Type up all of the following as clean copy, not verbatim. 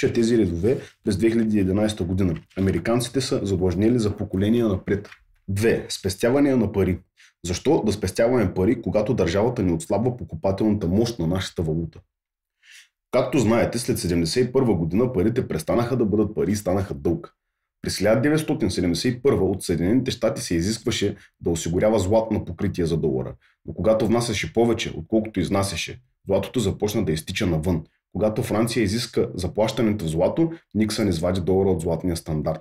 Пиша тези редове през 2011 година. Американците са задлъжнели за поколения напред. 2. Спестявания на пари. Защо да спестяваме пари, когато държавата ни отслабва покупателната мощ на нашата валута? Както знаете, след 1971 година парите престанаха да бъдат пари и станаха дълг. През 1971 от Съединените щати се изискваше да осигурява златно покритие за долара. Но когато внасяше повече, отколкото изнасяше, златото започна да изтича навън. Когато Франция изиска заплащането в злато, Никсън извади долара от златния стандарт.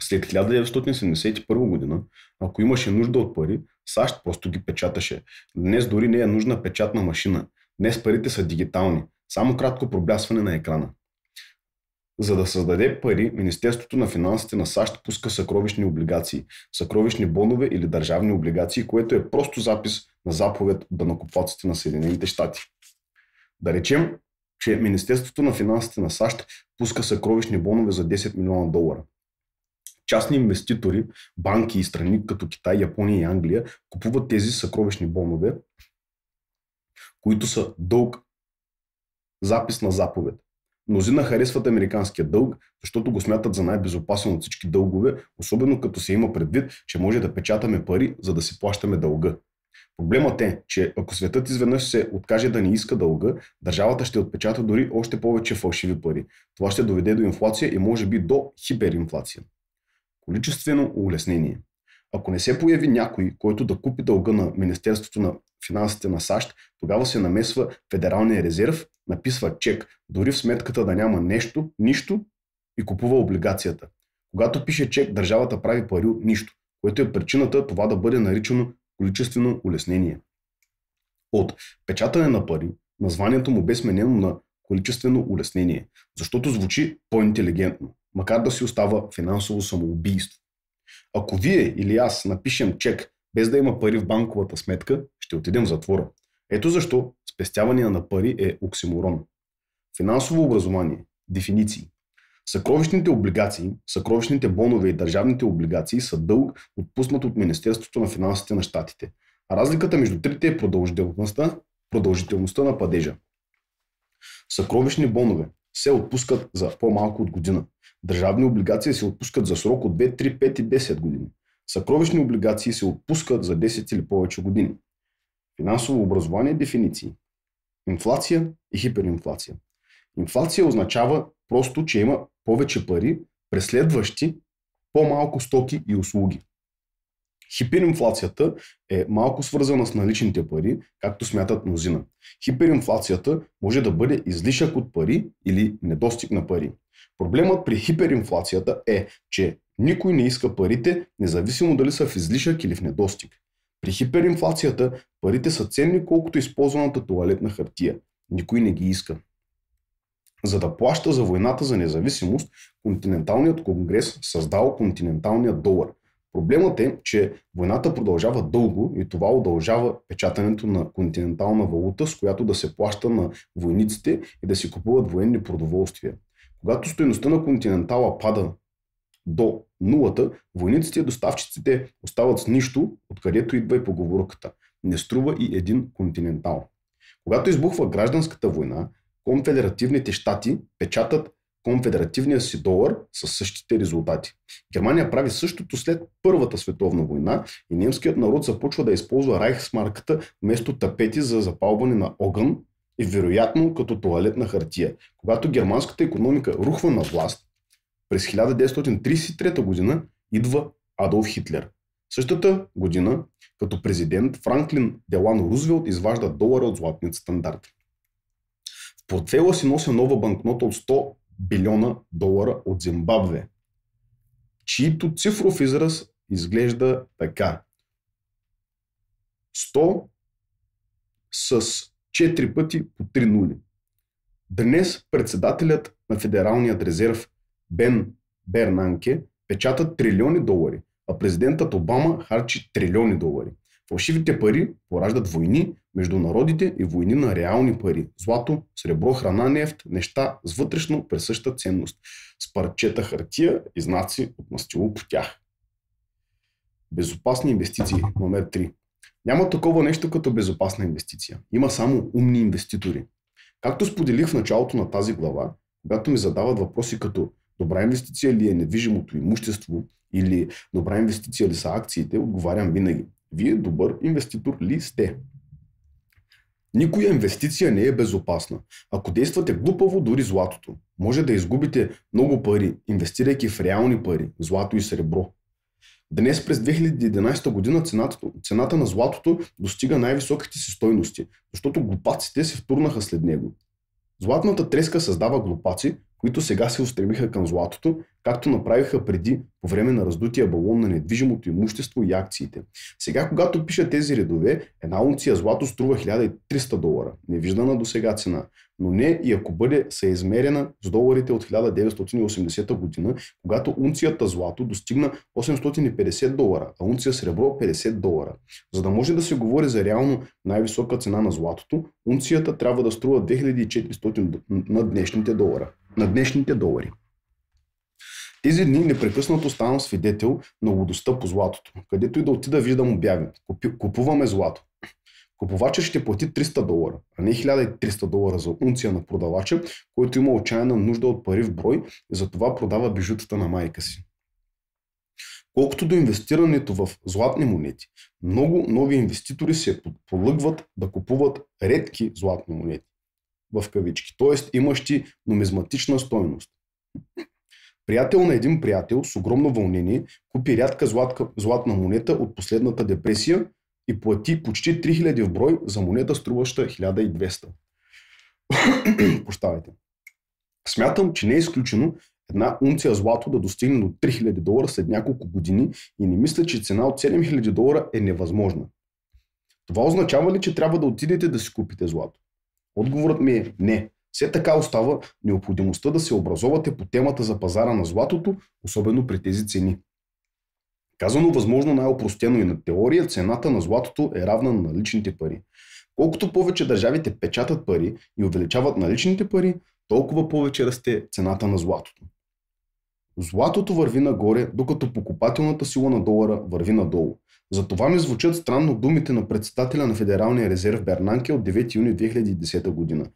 След 1971 година, ако имаше нужда от пари, САЩ просто ги печаташе. Днес дори не е нужна печатна машина. Днес парите са дигитални. Само кратко проблясване на екрана. За да създаде пари, Министерството на финансите на САЩ пуска съкровищни облигации, съкровищни бонове или държавни облигации, което е просто запис на заповед от данъкоплатците на Съединените щати. Да речем, че Министерството на финансите на САЩ пуска съкровищни бонове за 10 милиона долара. Частни инвеститори, банки и страни като Китай, Япония и Англия купуват тези съкровищни бонове, които са дълг, запис на заповед. Мнозина харесват американския дълг, защото го смятат за най-безопасен от всички дългове, особено като се има предвид, че може да печатаме пари, за да си плащаме дълга. Проблемът е, че ако светът изведнъж се откаже да ни иска дълга, държавата ще отпечата дори още повече фалшиви пари. Това ще доведе до инфлация и може би до хиперинфлация. Количествено улеснение. Ако не се появи някой, който да купи дълга на Министерството на финансите на САЩ, тогава се намесва Федералния резерв, написва чек, дори в сметката да няма нищо и купува облигацията. Когато пише чек, държавата прави пари от нищо, което е причината това да бъде наричано количествено улеснение. От печатане на пари, названието му бе сменено на количествено улеснение, защото звучи по-интелигентно, макар да си остава финансово самоубийство. Ако вие или аз напишем чек без да има пари в банковата сметка, ще отидем в затвора. Ето защо спестяване на пари е оксиморон. Финансово образование. Дефиниции. Съкровищните облигации, съкровищните бонове и държавните облигации са дълг, отпуснат от Министерството на финансите на щатите. А разликата между трите е продължителността на падежа. Съкровищни бонове се отпускат за по-малко от година. Държавни облигации се отпускат за срок от 2, 3, 5 и 10 години. Съкровищни облигации се отпускат за 10 или повече години. Финансово образование, дефиниции. Инфлация и хиперинфлация. Инфлация означава просто, че има повече пари, преследващи по-малко стоки и услуги. Хиперинфлацията е малко свързана с наличните пари, както смятат мнозина. Хиперинфлацията може да бъде излишък от пари или недостиг на пари. Проблемът при хиперинфлацията е, че никой не иска парите, независимо дали са в излишък или в недостиг. При хиперинфлацията парите са ценни колкото използваната тоалетна хартия. Никой не ги иска. За да плаща за войната за независимост, континенталният конгрес създал континенталния долар. Проблемът е, че войната продължава дълго и това удължава печатането на континентална валута, с която да се плаща на войниците и да си купуват военни продоволствия. Когато стойността на континентала пада до нулата, войниците и доставчиците остават с нищо, откъдето идва и поговорката. Не струва и един континентал. Когато избухва гражданската война, конфедеративните щати печатат конфедеративния си долар със същите резултати. Германия прави същото след Първата световна война и немският народ започва да използва райхсмарката вместо тапети за запалване на огън и вероятно като тоалетна хартия. Когато германската икономика рухва на власт, през 1933 година идва Адолф Хитлер. Същата година, като президент, Франклин Делано Рузвелт изважда долара от златният стандарт. В портфейла си нося нова банкнота от 100 билиона долара от Зимбабве, чието цифров израз изглежда така. 100 с 4 пъти по 3 нули. Днес председателят на Федералният резерв Бен Бернанке печата трилиони долари, а президентът Обама харчи трилиони долари. Фалшивите пари пораждат войни между народите и войни на реални пари. Злато, сребро, храна, нефт, неща с вътрешно присъща ценност. С парчета хартия и знаци от мастило по тях. Безопасни инвестиции, номер 3. Няма такова нещо като безопасна инвестиция. Има само умни инвеститори. Както споделих в началото на тази глава, когато ми задават въпроси като добра инвестиция ли е недвижимото имущество или добра инвестиция ли са акциите, отговарям винаги. Вие добър инвеститор ли сте? Никоя инвестиция не е безопасна. Ако действате глупаво, дори златото. Може да изгубите много пари, инвестирайки в реални пари, злато и сребро. Днес през 2011 година цената на златото достига най-високите си стойности, защото глупаците се втурнаха след него. Златната треска създава глупаци, които сега се устремиха към златото, както направиха преди по време на раздутия балон на недвижимото имущество и акциите. Сега, когато пиша тези редове, една унция злато струва $1300, невиждана до сега цена, но не и ако бъде съизмерена с доларите от 1980 година, когато унцията злато достигна $850, а унция сребро $50. За да може да се говори за реално най-висока цена на златото, унцията трябва да струва $2400 на днешните долари. Тези дни непрекъснато ставам свидетел на лудостта по златото. Където и да отида, виждам обяви. Купуваме злато. Купувачът ще плати $300, а не $1300 за унция на продавача, който има отчаяна нужда от пари в брой и затова продава бижутата на майка си. Колкото до инвестирането в златни монети, много нови инвеститори се полъгват да купуват редки златни монети, в кавички, т.е. имащи нумизматична стойност. Приятел на един приятел с огромно вълнение купи рядка златна монета от последната депресия и плати почти 3000 в брой за монета, струваща 1200. Прощавайте. Смятам, че не е изключено една унция злато да достигне до $3000 след няколко години и не мисля, че цена от $7000 е невъзможна. Това означава ли, че трябва да отидете да си купите злато? Отговорът ми е не. Все така остава необходимостта да се образовате по темата за пазара на златото, особено при тези цени. Казано възможно най-опростено и на теория, цената на златото е равна на наличните пари. Колкото повече държавите печатат пари и увеличават наличните пари, толкова повече расте цената на златото. Златото върви нагоре, докато покупателната сила на долара върви надолу. Затова ми звучат странно думите на председателя на Федералния резерв Бернанке от 9 юни 2010 година.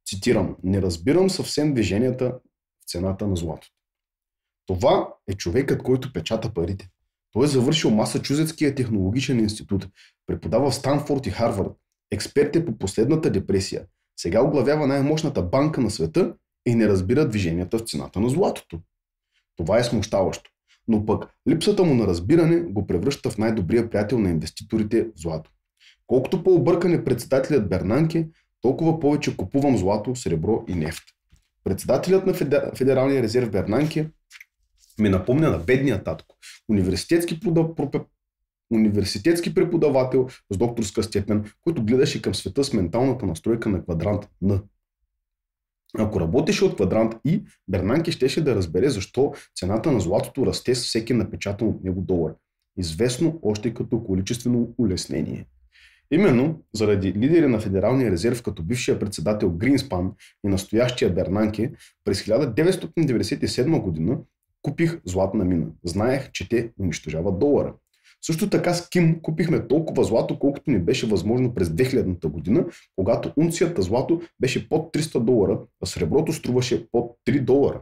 Цитирам: "Не разбирам съвсем движенията в цената на златото." Това е човекът, който печата парите. Той е завършил Масачузетския технологичен институт, преподава в Станфорд и Харвард, експерт е по последната депресия. Сега оглавява най-мощната банка на света и не разбира движенията в цената на златото. Това е смущаващо. Но пък липсата му на разбиране го превръща в най-добрия приятел на инвеститорите в злато. Колкото по-объркан е председателят Бернанке, толкова повече купувам злато, сребро и нефт. Председателят на Федералния резерв Бернанке ми напомня на бедния татко, университетски преподавател с докторска степен, който гледаше към света с менталната настройка на квадрант Н. Ако работеше от квадрант И, Бернанке щеше да разбере защо цената на златото расте с всеки напечатан от него долар. Известно още като количествено улеснение. Именно заради лидери на Федералния резерв като бившия председател Гринспан и настоящия Бернанке, през 1997 година купих златна мина. Знаех, че те унищожават долара. Също така с Ким купихме толкова злато, колкото ни беше възможно през 2000-та година, когато унцията злато беше под $300, а среброто струваше под $3.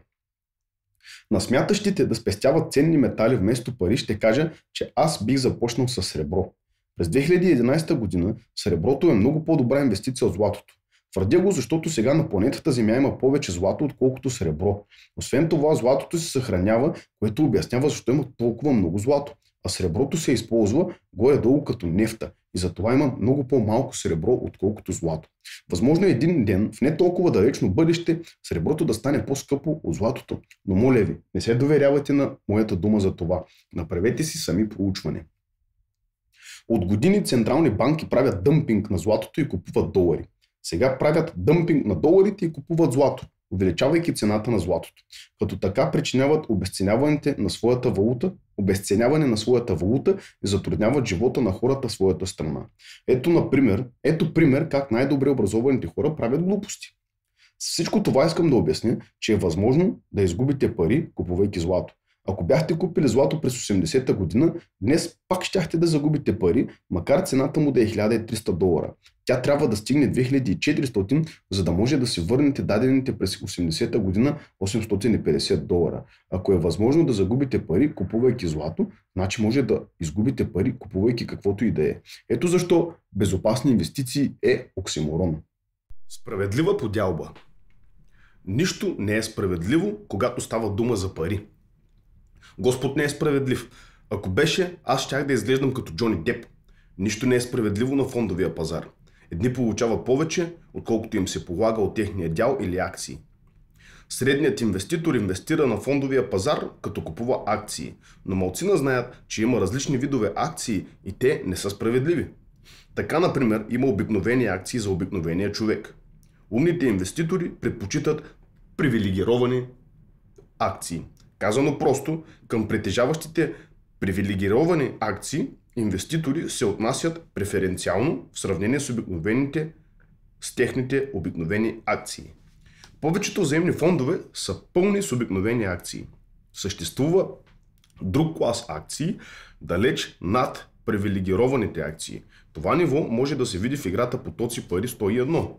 На смятащите да спестяват ценни метали вместо пари ще кажа, че аз бих започнал с сребро. През 2011 година среброто е много по-добра инвестиция от златото. Твърдя го, защото сега на планетата Земя има повече злато, отколкото сребро. Освен това, златото се съхранява, което обяснява защо има толкова много злато. А среброто се използва горе-долу като нефта и затова има много по-малко сребро, отколкото злато. Възможно е един ден, в не толкова далечно бъдеще, среброто да стане по-скъпо от златото. Но моля ви, не се доверявайте на моята дума за това. Направете си сами проучване. От години централни банки правят дъмпинг на златото и купуват долари. Сега правят дъмпинг на доларите и купуват злато, увеличавайки цената на златото. Като така причиняват обезценяване на своята валута и затрудняват живота на хората в своята страна. Ето пример как най-добре образованите хора правят глупости. С всичко това искам да обясня, че е възможно да изгубите пари, купувайки злато. Ако бяхте купили злато през 80-та година, днес пак щяхте да загубите пари, макар цената му да е $1300. Тя трябва да стигне 2400, за да може да си върнете дадените през 80-та година $850. Ако е възможно да загубите пари, купувайки злато, значи може да изгубите пари, купувайки каквото и да е. Ето защо безопасни инвестиции е оксиморон. Справедлива подялба. Нищо не е справедливо, когато става дума за пари. Господ не е справедлив. Ако беше, аз щях да изглеждам като Джони Деп. Нищо не е справедливо на фондовия пазар. Едни получават повече, отколкото им се полага от техния дял или акции. Средният инвеститор инвестира на фондовия пазар, като купува акции, но малцина знаят, че има различни видове акции и те не са справедливи. Така, например, има обикновени акции за обикновения човек. Умните инвеститори предпочитат привилегировани акции. Казано просто, към притежаващите привилегировани акции, инвеститори се отнасят преференциално в сравнение с техните обикновени акции. Повечето взаимни фондове са пълни с обикновени акции. Съществува друг клас акции, далеч над привилегированите акции. Това ниво може да се види в играта Потоци пари 101.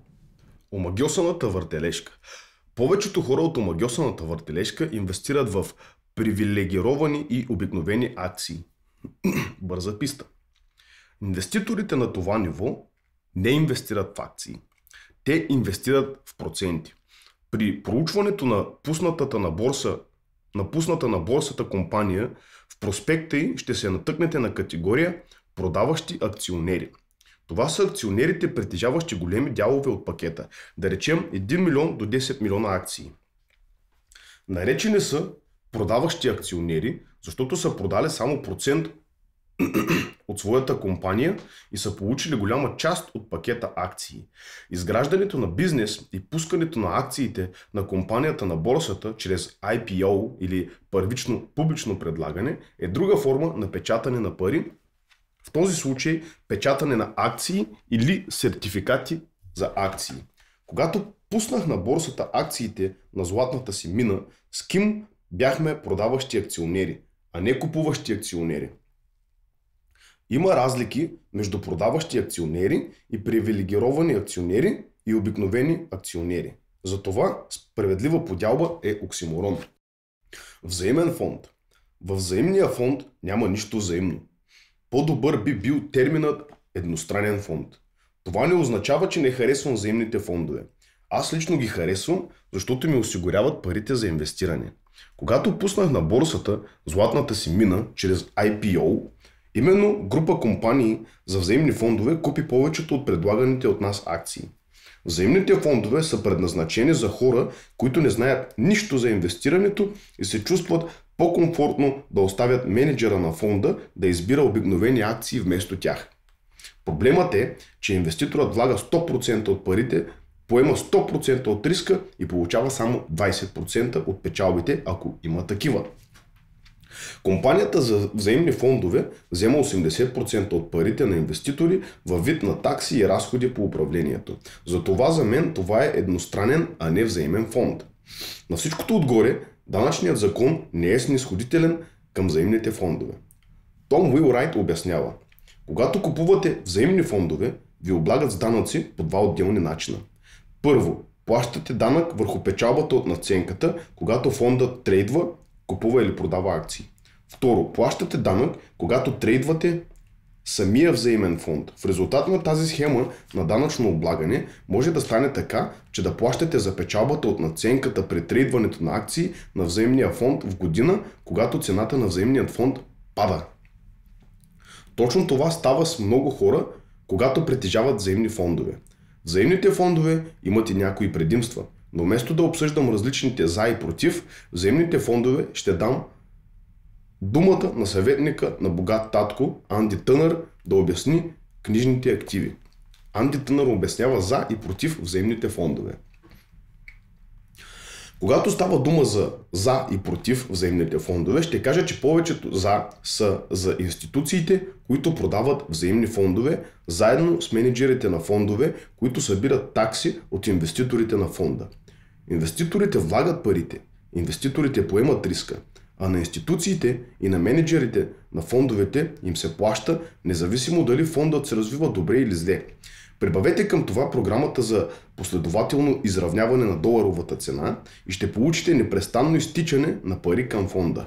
Омагьосаната въртележка. Повечето хора от омагьосаната въртележка инвестират в привилегировани и обикновени акции. Бърза писта. Инвеститорите на това ниво не инвестират в акции. Те инвестират в проценти. При проучването на пусната на борсата компания, в проспекта й ще се натъкнете на категория продаващи акционери. Това са акционерите, притежаващи големи дялове от пакета, да речем 1 милион до 10 милиона акции. Наречени са продаващи акционери, защото са продали само процент от своята компания и са получили голяма част от пакета акции. Изграждането на бизнес и пускането на акциите на компанията на борсата чрез IPO или първично публично предлагане е друга форма на печатане на пари, в този случай печатане на акции или сертификати за акции. Когато пуснах на борсата акциите на златната си мина, с ким бяхме продаващи акционери, а не купуващи акционери. Има разлики между продаващи акционери и привилегировани акционери и обикновени акционери. Затова справедлива подялба е оксиморон. Взаимен фонд. Във взаимния фонд няма нищо взаимно. По-добър би бил терминът едностранен фонд. Това не означава, че не харесвам взаимните фондове. Аз лично ги харесвам, защото ми осигуряват парите за инвестиране. Когато пуснах на борсата златната си мина чрез IPO, именно група компании за взаимни фондове купи повечето от предлаганите от нас акции. Взаимните фондове са предназначени за хора, които не знаят нищо за инвестирането и се чувстват по-комфортно да оставят менеджера на фонда да избира обикновени акции вместо тях. Проблемът е, че инвеститорът влага 100% от парите, поема 100% от риска и получава само 20% от печалбите, ако има такива. Компанията за взаимни фондове взема 80% от парите на инвеститори във вид на такси и разходи по управлението. Затова за мен това е едностранен, а не взаимен фонд. На всичкото отгоре, данъчният закон не е снизходителен към взаимните фондове. Том Уилрайт обяснява: когато купувате взаимни фондове, ви облагат с данъци по два отделни начина. Първо, плащате данък върху печалбата от надценката, когато фондът трейдва, купува или продава акции. Второ, плащате данък, когато трейдвате самия взаимен фонд. В резултат на тази схема на данъчно облагане може да стане така, че да плащате за печалбата от надценката при трейдването на акции на взаимния фонд в година, когато цената на взаимният фонд пада. Точно това става с много хора, когато притежават взаимни фондове. Взаимните фондове имат и някои предимства, но вместо да обсъждам различните за и против взаимните фондове, ще дам думата на съветника на богат татко Анди Тънър да обясни книжните активи. Анди Тънър обяснява за и против взаимните фондове. Когато става дума за и против взаимните фондове, ще кажа, че повечето за са за институциите, които продават взаимни фондове, заедно с менеджерите на фондове, които събират такси от инвеститорите на фонда. Инвеститорите влагат парите, инвеститорите поемат риска, а на институциите и на менеджерите на фондовете им се плаща, независимо дали фондът се развива добре или зле. Прибавете към това програмата за последователно изравняване на доларовата цена и ще получите непрестанно изтичане на пари към фонда.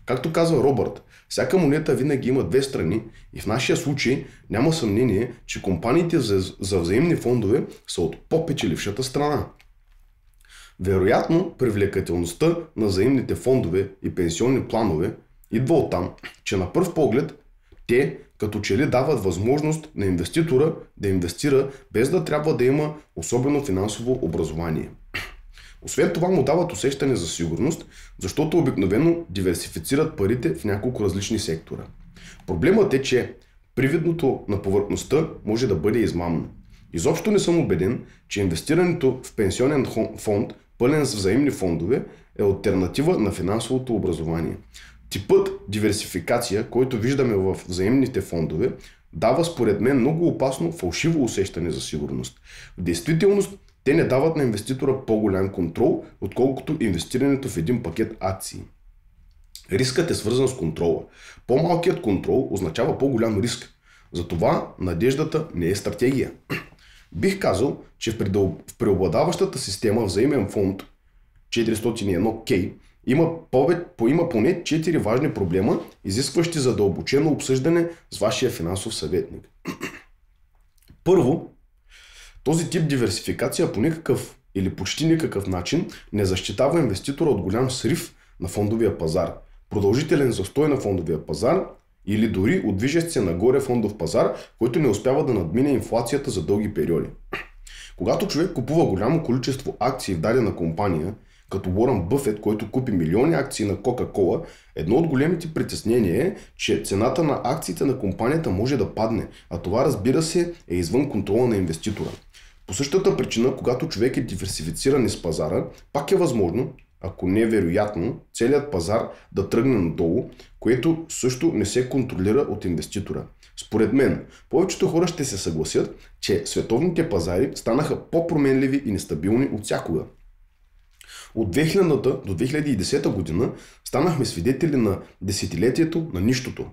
Както казва Робърт, всяка монета винаги има две страни и в нашия случай няма съмнение, че компаниите за взаимни фондове са от по-печелившата страна. Вероятно, привлекателността на взаимните фондове и пенсионни планове идва оттам, че на пръв поглед те като че ли дават възможност на инвеститора да инвестира без да трябва да има особено финансово образование. Освен това му дават усещане за сигурност, защото обикновено диверсифицират парите в няколко различни сектора. Проблемът е, че привидното на повърхността може да бъде измамно. Изобщо не съм убеден, че инвестирането в пенсионен фонд, пълен с взаимни фондове, е алтернатива на финансовото образование. Типът диверсификация, който виждаме в взаимните фондове, дава според мен много опасно фалшиво усещане за сигурност. В действителност, те не дават на инвеститора по-голям контрол, отколкото инвестирането в един пакет акции. Рискът е свързан с контрола. По-малкият контрол означава по-голям риск. Затова надеждата не е стратегия. Бих казал, че в преобладаващата система взаимен фонд 401K има поне 4 важни проблема, изискващи задълбочено обсъждане с вашия финансов съветник. Първо, този тип диверсификация по никакъв или почти никакъв начин не защитава инвеститора от голям срив на фондовия пазар, продължителен застой на фондовия пазар или дори от движещ се нагоре фондов пазар, който не успява да надмине инфлацията за дълги периоди. Когато човек купува голямо количество акции в дадена компания, като Уорън Бъфет, който купи милиони акции на Кока-Кола, едно от големите притеснения е, че цената на акциите на компанията може да падне, а това, разбира се, е извън контрола на инвеститора. По същата причина, когато човек е диверсифициран из пазара, пак е възможно, ако не е вероятно, целият пазар да тръгне надолу, което също не се контролира от инвеститора. Според мен, повечето хора ще се съгласят, че световните пазари станаха по-променливи и нестабилни от всякога. От 2000-та до 2010 година станахме свидетели на десетилетието на нищото.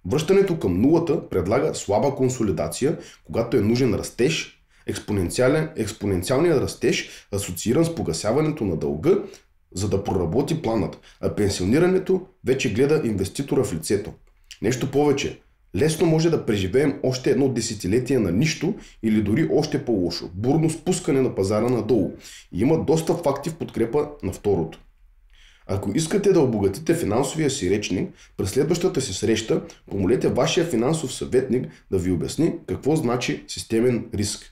Връщането към нулата предлага слаба консолидация, когато е нужен растеж, експоненциалният растеж, асоцииран с погасяването на дълга, за да проработи планът, а пенсионирането вече гледа инвеститора в лицето. Нещо повече, лесно може да преживеем още едно десетилетие на нищо или дори още по-лошо, бурно спускане на пазара надолу. И има доста факти в подкрепа на второто. Ако искате да обогатите финансовия си речник, през следващата си среща помолете вашия финансов съветник да ви обясни какво значи системен риск.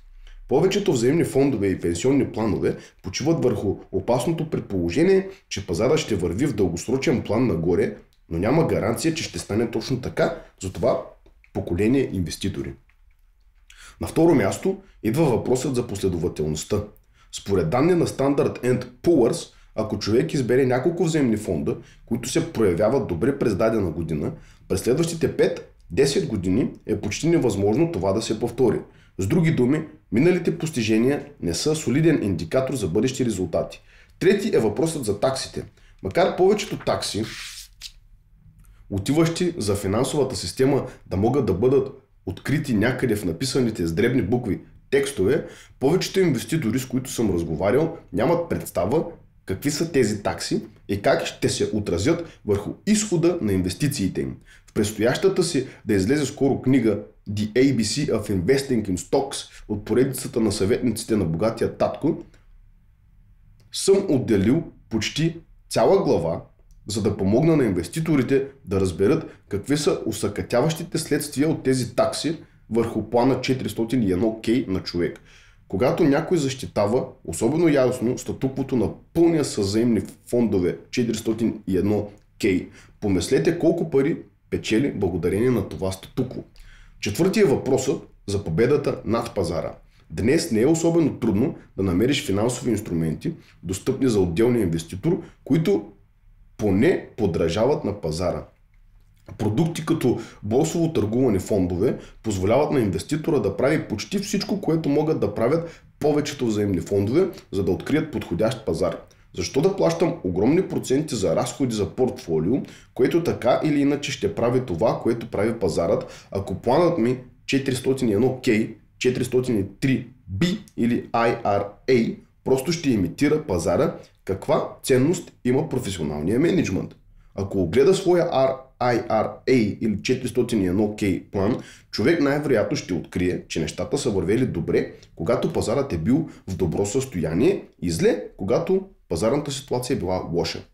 Повечето взаимни фондове и пенсионни планове почиват върху опасното предположение, че пазарът ще върви в дългосрочен план нагоре, но няма гаранция, че ще стане точно така за това поколение инвеститори. На второ място идва въпросът за последователността. Според данни на Standard & Poor's, ако човек избере няколко взаимни фонда, които се проявяват добре през дадена година, през следващите 5-10 години е почти невъзможно това да се повтори. С други думи, миналите постижения не са солиден индикатор за бъдещи резултати. Трети е въпросът за таксите. Макар повечето такси, отиващи за финансовата система, да могат да бъдат открити някъде в написаните с дребни букви текстове, повечето инвеститори, с които съм разговарял, нямат представа какви са тези такси и как ще се отразят върху изхода на инвестициите им. В предстоящата си да излезе скоро книга The ABC of Investing in Stocks от поредицата на съветниците на богатия татко, съм отделил почти цяла глава, за да помогна на инвеститорите да разберат какви са усъкътяващите следствия от тези такси върху плана 401K на човек. Когато някой защитава, особено ясно, статуквото на пълния със взаимни фондове 401K, помислете колко пари печели благодарение на това статукво. Четвъртият въпросът за победата над пазара. Днес не е особено трудно да намериш финансови инструменти, достъпни за отделния инвеститор, които поне подражават на пазара. Продукти като борсово търгувани фондове позволяват на инвеститора да прави почти всичко, което могат да правят повечето взаимни фондове, за да открият подходящ пазар. Защо да плащам огромни проценти за разходи за портфолио, което така или иначе ще прави това, което прави пазарът, ако планът ми 401K, 403B или IRA просто ще имитира пазара, каква ценност има професионалния менеджмент? Ако огледа своя IRA или 401K план, човек най-вероятно ще открие, че нещата са вървели добре, когато пазарът е бил в добро състояние и зле, когато пазарната ситуация е била лоша.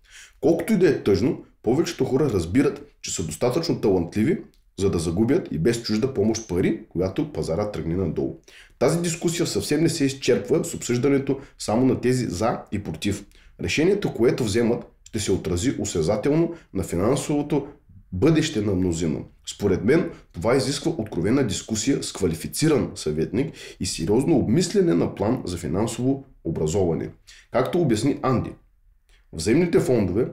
Колкото и да е тъжно, повечето хора разбират, че са достатъчно талантливи, за да загубят и без чужда помощ пари, когато пазара тръгне надолу. Тази дискусия съвсем не се изчерпва с обсъждането само на тези за и против. Решението, което вземат, ще се отрази осезателно на финансовото бъдеще на мнозина. Според мен, това изисква откровена дискусия с квалифициран съветник и сериозно обмислене на план за финансово образование. Както обясни Анди, взаимните фондове,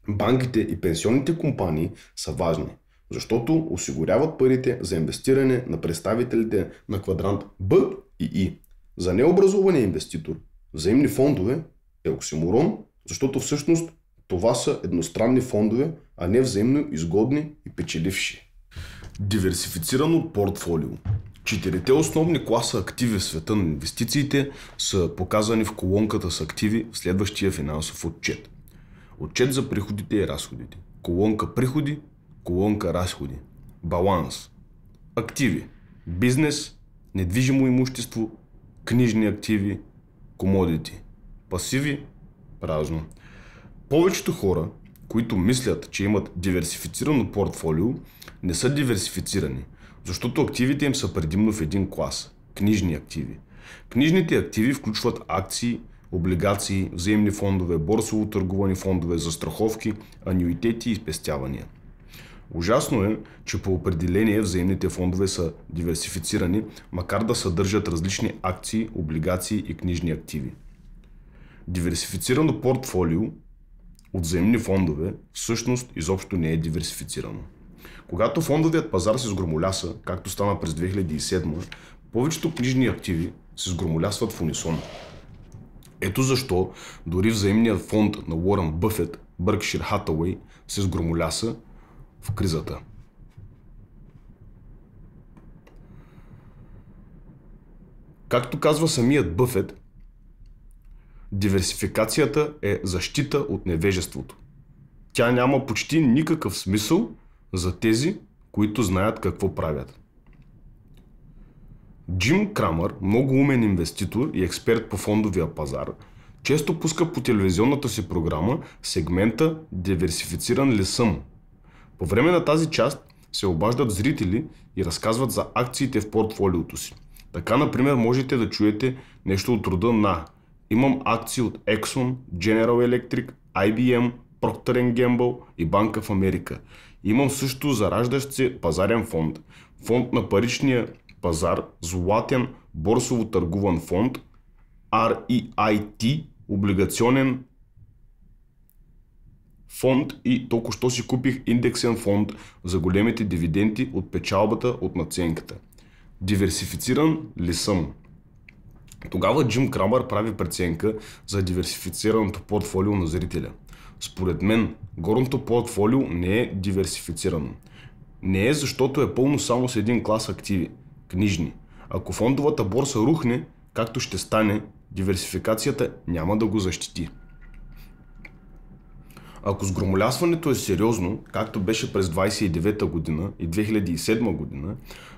банките и пенсионните компании са важни, защото осигуряват парите за инвестиране на представителите на квадрант Б и И. За необразования инвеститор, взаимни фондове е оксиморон, защото всъщност това са едностранни фондове, а не взаимно изгодни и печеливши. Диверсифицирано портфолио. Четирите основни класа активи в света на инвестициите са показани в колонката с активи в следващия финансов отчет. Отчет за приходите и разходите. Колонка приходи, колонка разходи. Баланс. Активи. Бизнес, недвижимо имущество, книжни активи, комодити. Пасиви, празно. Повечето хора, които мислят, че имат диверсифицирано портфолио, не са диверсифицирани, защото активите им са предимно в един клас – книжни активи. Книжните активи включват акции, облигации, взаимни фондове, борсово търгувани фондове, застраховки, анюитети и спестявания. Ужасно е, че по определение взаимните фондове са диверсифицирани, макар да съдържат различни акции, облигации и книжни активи. Диверсифицирано портфолио от взаимни фондове всъщност изобщо не е диверсифицирано. Когато фондовият пазар се сгромоляса, както стана през 2007, повечето книжни активи се сгромолясват в унисон. Ето защо дори взаимният фонд на Уорън Бъфет, Бъркшир Хатауей, се сгромоляса в кризата. Както казва самият Бъфет, диверсификацията е защита от невежеството. Тя няма почти никакъв смисъл за тези, които знаят какво правят. Джим Крамър, много умен инвеститор и експерт по фондовия пазар, често пуска по телевизионната си програма сегмента "Диверсифициран ли съм?". По време на тази част се обаждат зрители и разказват за акциите в портфолиото си. Така, например, можете да чуете нещо от рода на: "Имам акции от Exxon, General Electric, IBM, Procter & Gamble и Bank of America. Имам също зараждащ се пазарен фонд, фонд на паричния пазар, златен борсово търгуван фонд, REIT, облигационен фонд и току-що си купих индексен фонд за големите дивиденти от печалбата от надценката. Диверсифициран ли съм?" Тогава Джим Крамър прави преценка за диверсифицираното портфолио на зрителя. Според мен, горното портфолио не е диверсифицирано. Не е, защото е пълно само с един клас активи – книжни. Ако фондовата борса рухне, както ще стане, диверсификацията няма да го защити. Ако сгромолясването е сериозно, както беше през 1929 година и 2007 година,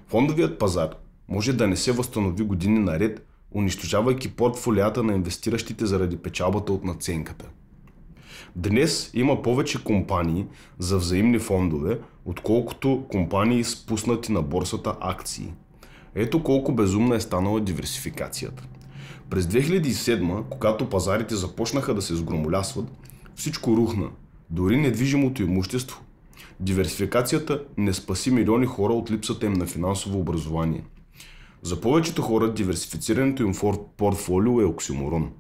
фондовият пазар може да не се възстанови години наред, унищожавайки портфолията на инвестиращите заради печалбата от надценката. Днес има повече компании за взаимни фондове, отколкото компании спуснати на борсата акции. Ето колко безумна е станала диверсификацията. През 2007, когато пазарите започнаха да се сгромолясват, всичко рухна, дори недвижимото имущество. Диверсификацията не спаси милиони хора от липсата им на финансово образование. За повечето хора диверсифицирането им в портфолио е оксиморон.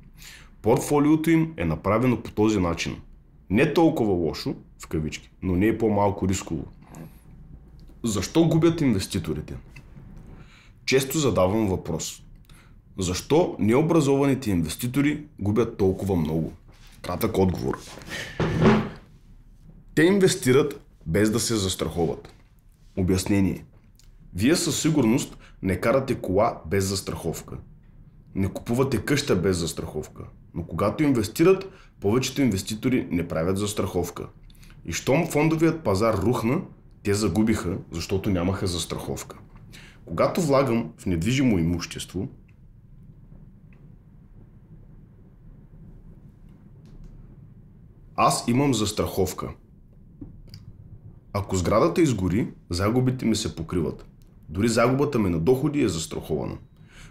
Портфолиото им е направено по този начин. Не толкова лошо, в кавички, но не е по-малко рисково. Защо губят инвеститорите? Често задавам въпрос. Защо необразованите инвеститори губят толкова много? Кратък отговор. Те инвестират без да се застраховат. Обяснение. Вие със сигурност не карате кола без застраховка. Не купувате къща без застраховка. Но когато инвестират, повечето инвеститори не правят застраховка. И щом фондовият пазар рухна, те загубиха, защото нямаха застраховка. Когато влагам в недвижимо имущество, аз имам застраховка. Ако сградата изгори, загубите ми се покриват. Дори загубата ми на доходи е застрахована.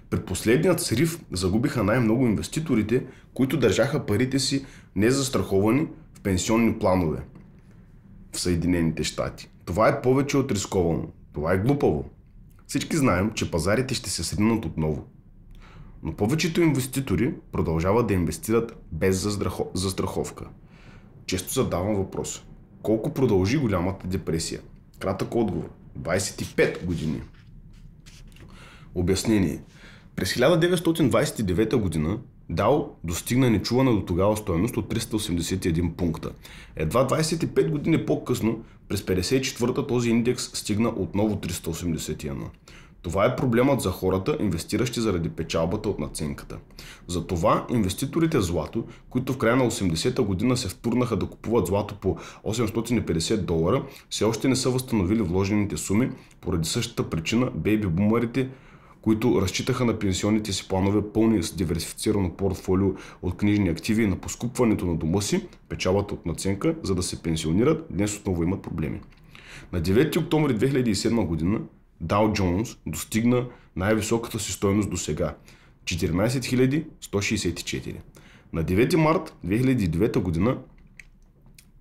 При последният срив загубиха най-много инвеститорите, които държаха парите си незастраховани в пенсионни планове в Съединените щати. Това е повече от рисковано. Това е глупаво. Всички знаем, че пазарите ще се сринат отново. Но повечето инвеститори продължават да инвестират без застраховка. Често задавам въпрос. Колко продължи голямата депресия? Кратък отговор. 25 години. Обяснение. През 1929 година Дао достигна нечувана до тогава стойност от 381 пункта. Едва 25 години по-късно, през 1954 този индекс стигна отново 381. Това е проблемът за хората, инвестиращи заради печалбата от надценката. Затова инвеститорите в злато, които в края на 80-та година се втурнаха да купуват злато по $850, все още не са възстановили вложените суми, поради същата причина бейби бумерите, които разчитаха на пенсионните си планове пълни с диверсифицирано портфолио от книжни активи и на поскупването на дома си, печалбата от надценка, за да се пенсионират, днес отново имат проблеми. На 9 октомври 2007 година Dow Jones достигна най-високата си стойност до сега – 14 164. На 9 март 2009 година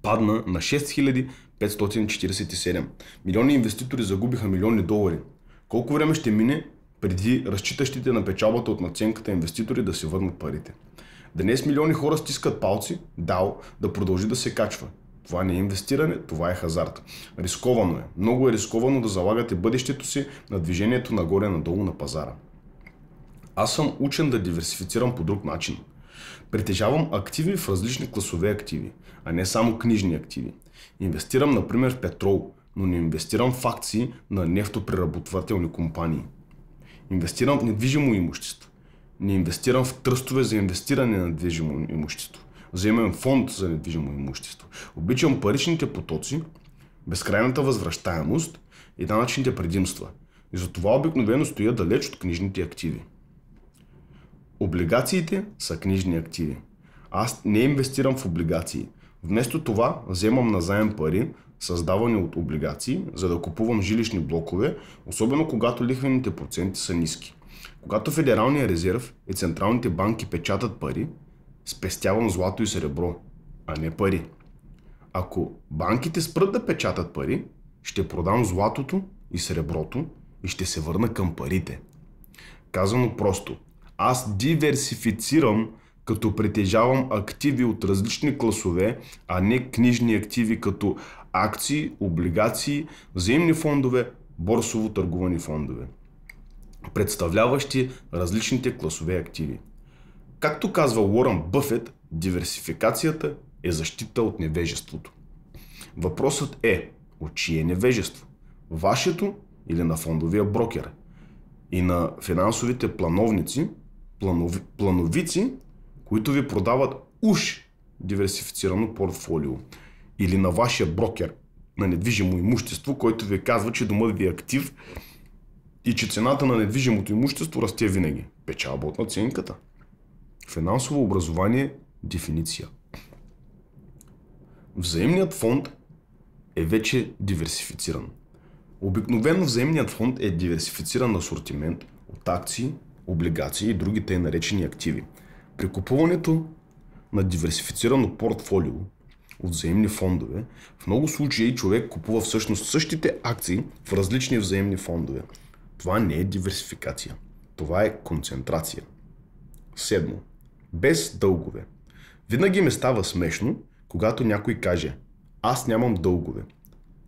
падна на 6547. Милиони инвеститори загубиха милиони долари. Колко време ще мине преди разчитащите на печалбата от надценката инвеститори да си върнат парите? Днес милиони хора стискат палци Dow да продължи да се качва. Това не е инвестиране, това е хазарт. Рисковано е. Много е рисковано да залагате бъдещето си на движението нагоре-надолу на пазара. Аз съм учен да диверсифицирам по друг начин. Притежавам активи в различни класове активи, а не само книжни активи. Инвестирам, например, в петрол, но не инвестирам в акции на нефтопреработвателни компании. Инвестирам в недвижимо имущество. Не инвестирам в тръстове за инвестиране на недвижимо имущество. Вземем фонд за недвижимо имущество. Обичам паричните потоци, безкрайната възвръщаемост и данъчните предимства. И затова обикновено стоя далеч от книжните активи. Облигациите са книжни активи. Аз не инвестирам в облигации. Вместо това вземам назаем пари, създавани от облигации, за да купувам жилищни блокове, особено когато лихвените проценти са ниски. Когато Федералния резерв и централните банки печатат пари, спестявам злато и сребро, а не пари. Ако банките спрат да печатат пари, ще продам златото и среброто и ще се върна към парите. Казано просто, аз диверсифицирам, като притежавам активи от различни класове, а не книжни активи като акции, облигации, взаимни фондове, борсово търгувани фондове, представляващи различните класове активи. Както казва Уорън Бъфет, диверсификацията е защита от невежеството. Въпросът е, от чие невежество? Вашето или на фондовия брокер? И на финансовите плановници, плановици, които ви продават уж диверсифицирано портфолио? Или на вашия брокер на недвижимо имущество, който ви казва, че домът ви е актив и че цената на недвижимото имущество расте винаги? Печалба от надценката. Финансово образование – дефиниция. Взаимният фонд е вече диверсифициран. Обикновено взаимният фонд е диверсифициран асортимент от акции, облигации и други тъй наречени активи. При купуването на диверсифицирано портфолио от взаимни фондове, в много случаи човек купува всъщност същите акции в различни взаимни фондове. Това не е диверсификация. Това е концентрация. 7. Без дългове. Винаги ми става смешно, когато някой каже: аз нямам дългове.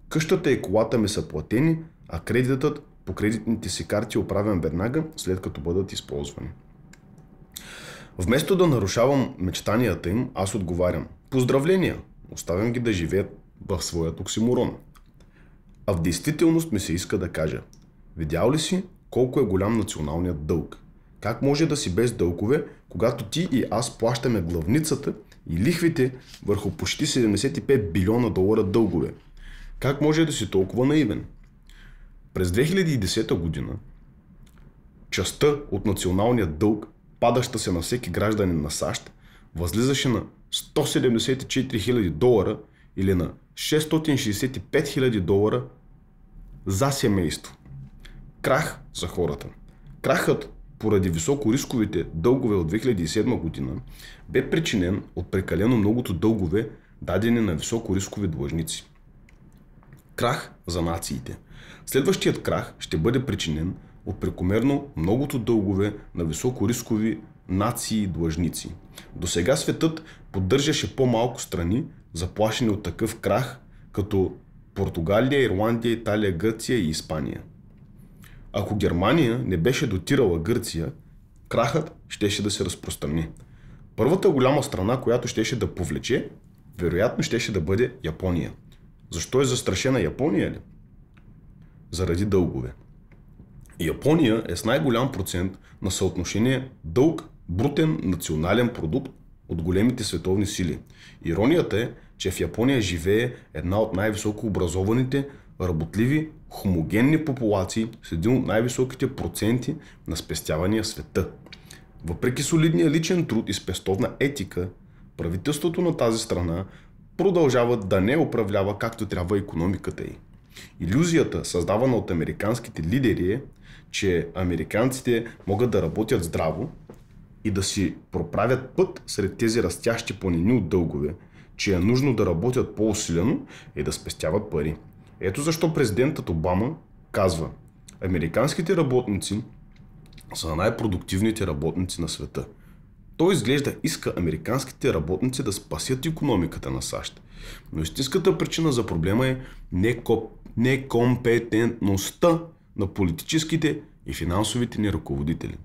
Къщата и колата ми са платени, а кредитът по кредитните си карти е оправен веднага, след като бъдат използвани. Вместо да нарушавам мечтанията им, аз отговарям: поздравления, оставям ги да живеят в своя оксиморон. А в действителност ми се иска да кажа: видял ли си колко е голям националният дълг? Как може да си без дългове, когато ти и аз плащаме главницата и лихвите върху почти 75 билиона долара дългове? Как може да си толкова наивен? През 2010 година частта от националния дълг, падаща се на всеки гражданин на САЩ, възлизаше на 174 000 долара или на 665 000 долара за семейство. Крах за хората. Крахът поради високорисковите дългове от 2007 година бе причинен от прекалено многото дългове, дадени на високорискови длъжници. Крах за нациите. Следващият крах ще бъде причинен от прекомерно многото дългове на високорискови нации и длъжници. Досега светът поддържаше по-малко страни, заплашени от такъв крах, като Португалия, Ирландия, Италия, Гърция и Испания. Ако Германия не беше дотирала Гърция, крахът щеше да се разпространи. Първата голяма страна, която щеше да повлече, вероятно щеше да бъде Япония. Защо е застрашена Япония ли? Заради дългове. Япония е с най-голям процент на съотношение дълг брутен национален продукт от големите световни сили. Иронията е, че в Япония живее една от най-високо образованите, работливи, хомогенни популации с един от най-високите проценти на спестявания в света. Въпреки солидния личен труд и спестовна етика, правителството на тази страна продължава да не управлява както трябва икономиката й. Илюзията, създавана от американските лидери, е, че американците могат да работят здраво и да си проправят път сред тези растящи планини от дългове, че е нужно да работят по-усилено и да спестяват пари. Ето защо президентът Обама казва: американските работници са най-продуктивните работници на света. Той изглежда иска американските работници да спасят икономиката на САЩ. Но истинската причина за проблема е некомпетентността на политическите и финансовите ни ръководители.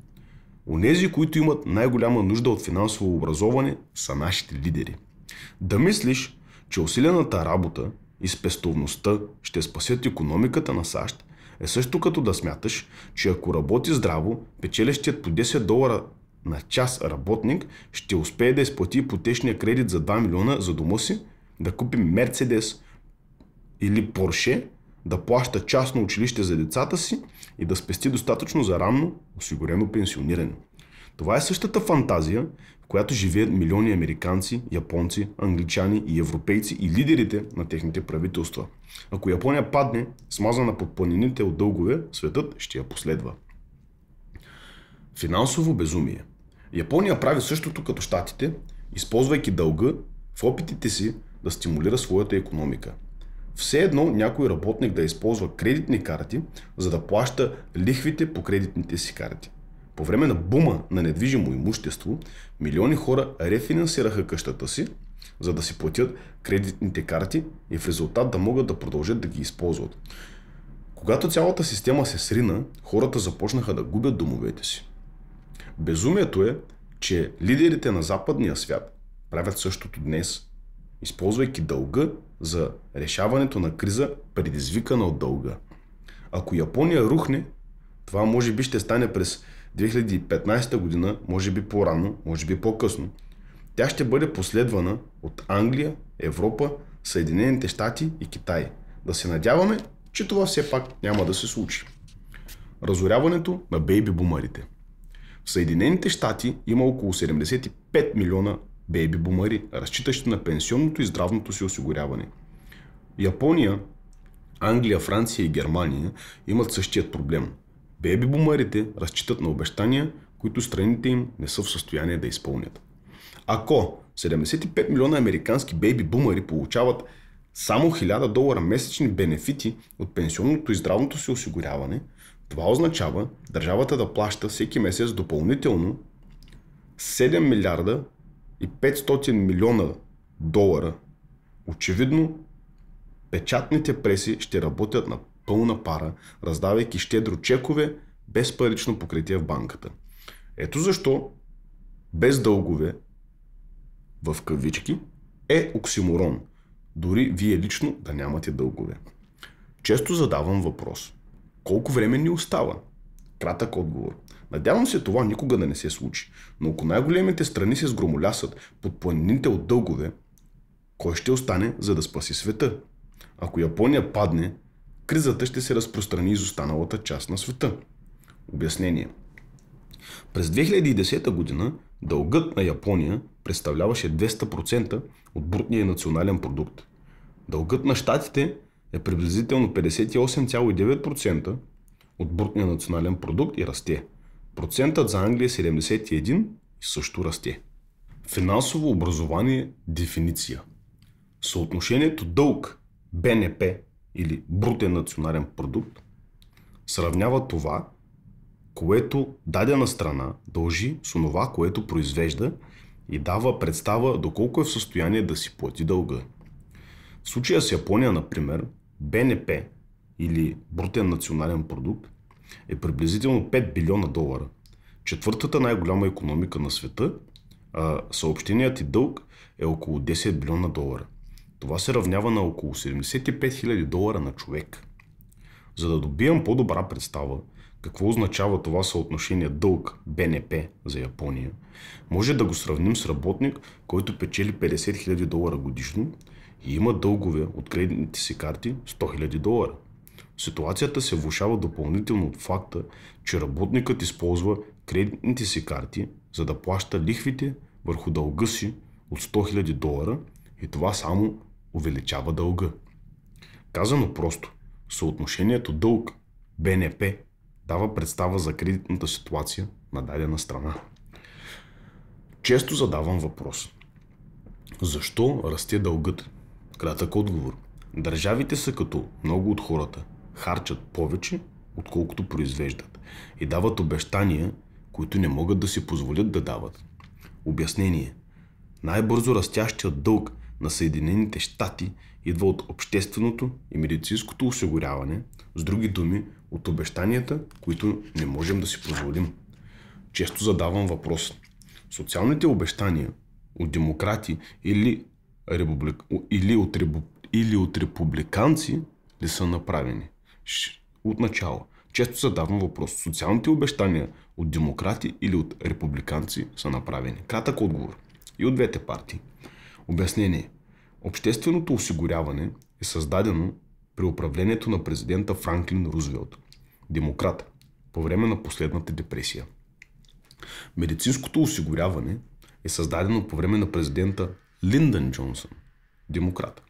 Онези, които имат най-голяма нужда от финансово образование, са нашите лидери. Да мислиш, че усилената работа и спестовността ще спасят икономиката на САЩ, е също като да смяташ, че ако работи здраво, печелещият по 10 долара на час работник ще успее да изплати ипотечния кредит за 2 милиона за дома си, да купи Мерцедес или Порше, да плаща частно училище за децата си и да спести достатъчно за ранно осигурено пенсиониране. Това е същата фантазия, в която живеят милиони американци, японци, англичани и европейци и лидерите на техните правителства. Ако Япония падне, смазана под планините от дългове, светът ще я последва. Финансово безумие. Япония прави същото като щатите, използвайки дълга в опитите си да стимулира своята икономика. Все едно някой работник да използва кредитни карти, за да плаща лихвите по кредитните си карти. По време на бума на недвижимо имущество, милиони хора рефинансираха къщата си, за да си платят кредитните карти и в резултат да могат да продължат да ги използват. Когато цялата система се срина, хората започнаха да губят домовете си. Безумието е, че лидерите на западния свят правят същото днес, използвайки дълга за решаването на криза, предизвикана от дълга. Ако Япония рухне, това може би ще стане през 2015 година, може би по-рано, може би по-късно. Тя ще бъде последвана от Англия, Европа, Съединените щати и Китай. Да се надяваме, че това все пак няма да се случи. Разоряването на бейби-бумарите. В Съединените щати има около 75 милиона бейби-бумари, разчитащи на пенсионното и здравното си осигуряване. Япония, Англия, Франция и Германия имат същият проблем. Бейби-бумарите разчитат на обещания, които страните им не са в състояние да изпълнят. Ако 75 милиона американски бейби-бумари получават само $1000 месечни бенефити от пенсионното и здравното си осигуряване, това означава държавата да плаща всеки месец допълнително 7 милиарда и 500 милиона долара. Очевидно, печатните преси ще работят на пълна пара, раздавайки щедро чекове без парично покритие в банката. Ето защо без дългове, в кавички, е оксиморон. Дори вие лично да нямате дългове. Често задавам въпрос. Колко време ни остава? Кратък отговор. Надявам се това никога да не се случи. Но ако най-големите страни се сгромолясат под планините от дългове, кой ще остане, за да спаси света? Ако Япония падне, кризата ще се разпространи из останалата част на света. Обяснение. През 2010 година дългът на Япония представляваше 200% от брутния национален продукт. Дългът на щатите е приблизително 58,9% от брутния национален продукт и расте. Процентът за Англия е 71% и също расте. Финансово образование – дефиниция. Съотношението дълг БНП или брутен национален продукт сравнява това, което дадена страна дължи с онова, което произвежда и дава представа доколко е в състояние да си плати дълга. В случая с Япония, например, БНП или брутен национален продукт е приблизително 5 билиона долара. Четвъртата най-голяма икономика на света, а съобщеният и дълг е около 10 билиона долара. Това се равнява на около 75 000 долара на човек. За да добием по-добра представа какво означава това съотношение дълг БНП за Япония, може да го сравним с работник, който печели 50 000 долара годишно и има дългове от кредитните си карти 100 000 долара. Ситуацията се влошава допълнително от факта, че работникът използва кредитните си карти, за да плаща лихвите върху дълга си от 100 000 долара и това само увеличава дълга. Казано просто, съотношението дълг БНП дава представа за кредитната ситуация на дадена страна. Често задавам въпрос. Защо расте дългът? Кратък отговор. Държавите са като много от хората. Харчат повече, отколкото произвеждат. И дават обещания, които не могат да си позволят да дават. Обяснение. Най-бързо растящият дълг на Съединените щати идва от общественото и медицинското осигуряване, с други думи, от обещанията, които не можем да си позволим. Често задавам въпрос. Социалните обещания от демократи или от републиканци ли са направени? От начало. Често задавам въпрос. Социалните обещания от демократи или от републиканци са направени? Кратък отговор. И от двете партии. Обяснение. Общественото осигуряване е създадено при управлението на президента Франклин Рузвелт, демократ, по време на последната депресия. Медицинското осигуряване е създадено по време на президента Линдън Джонсън, демократ.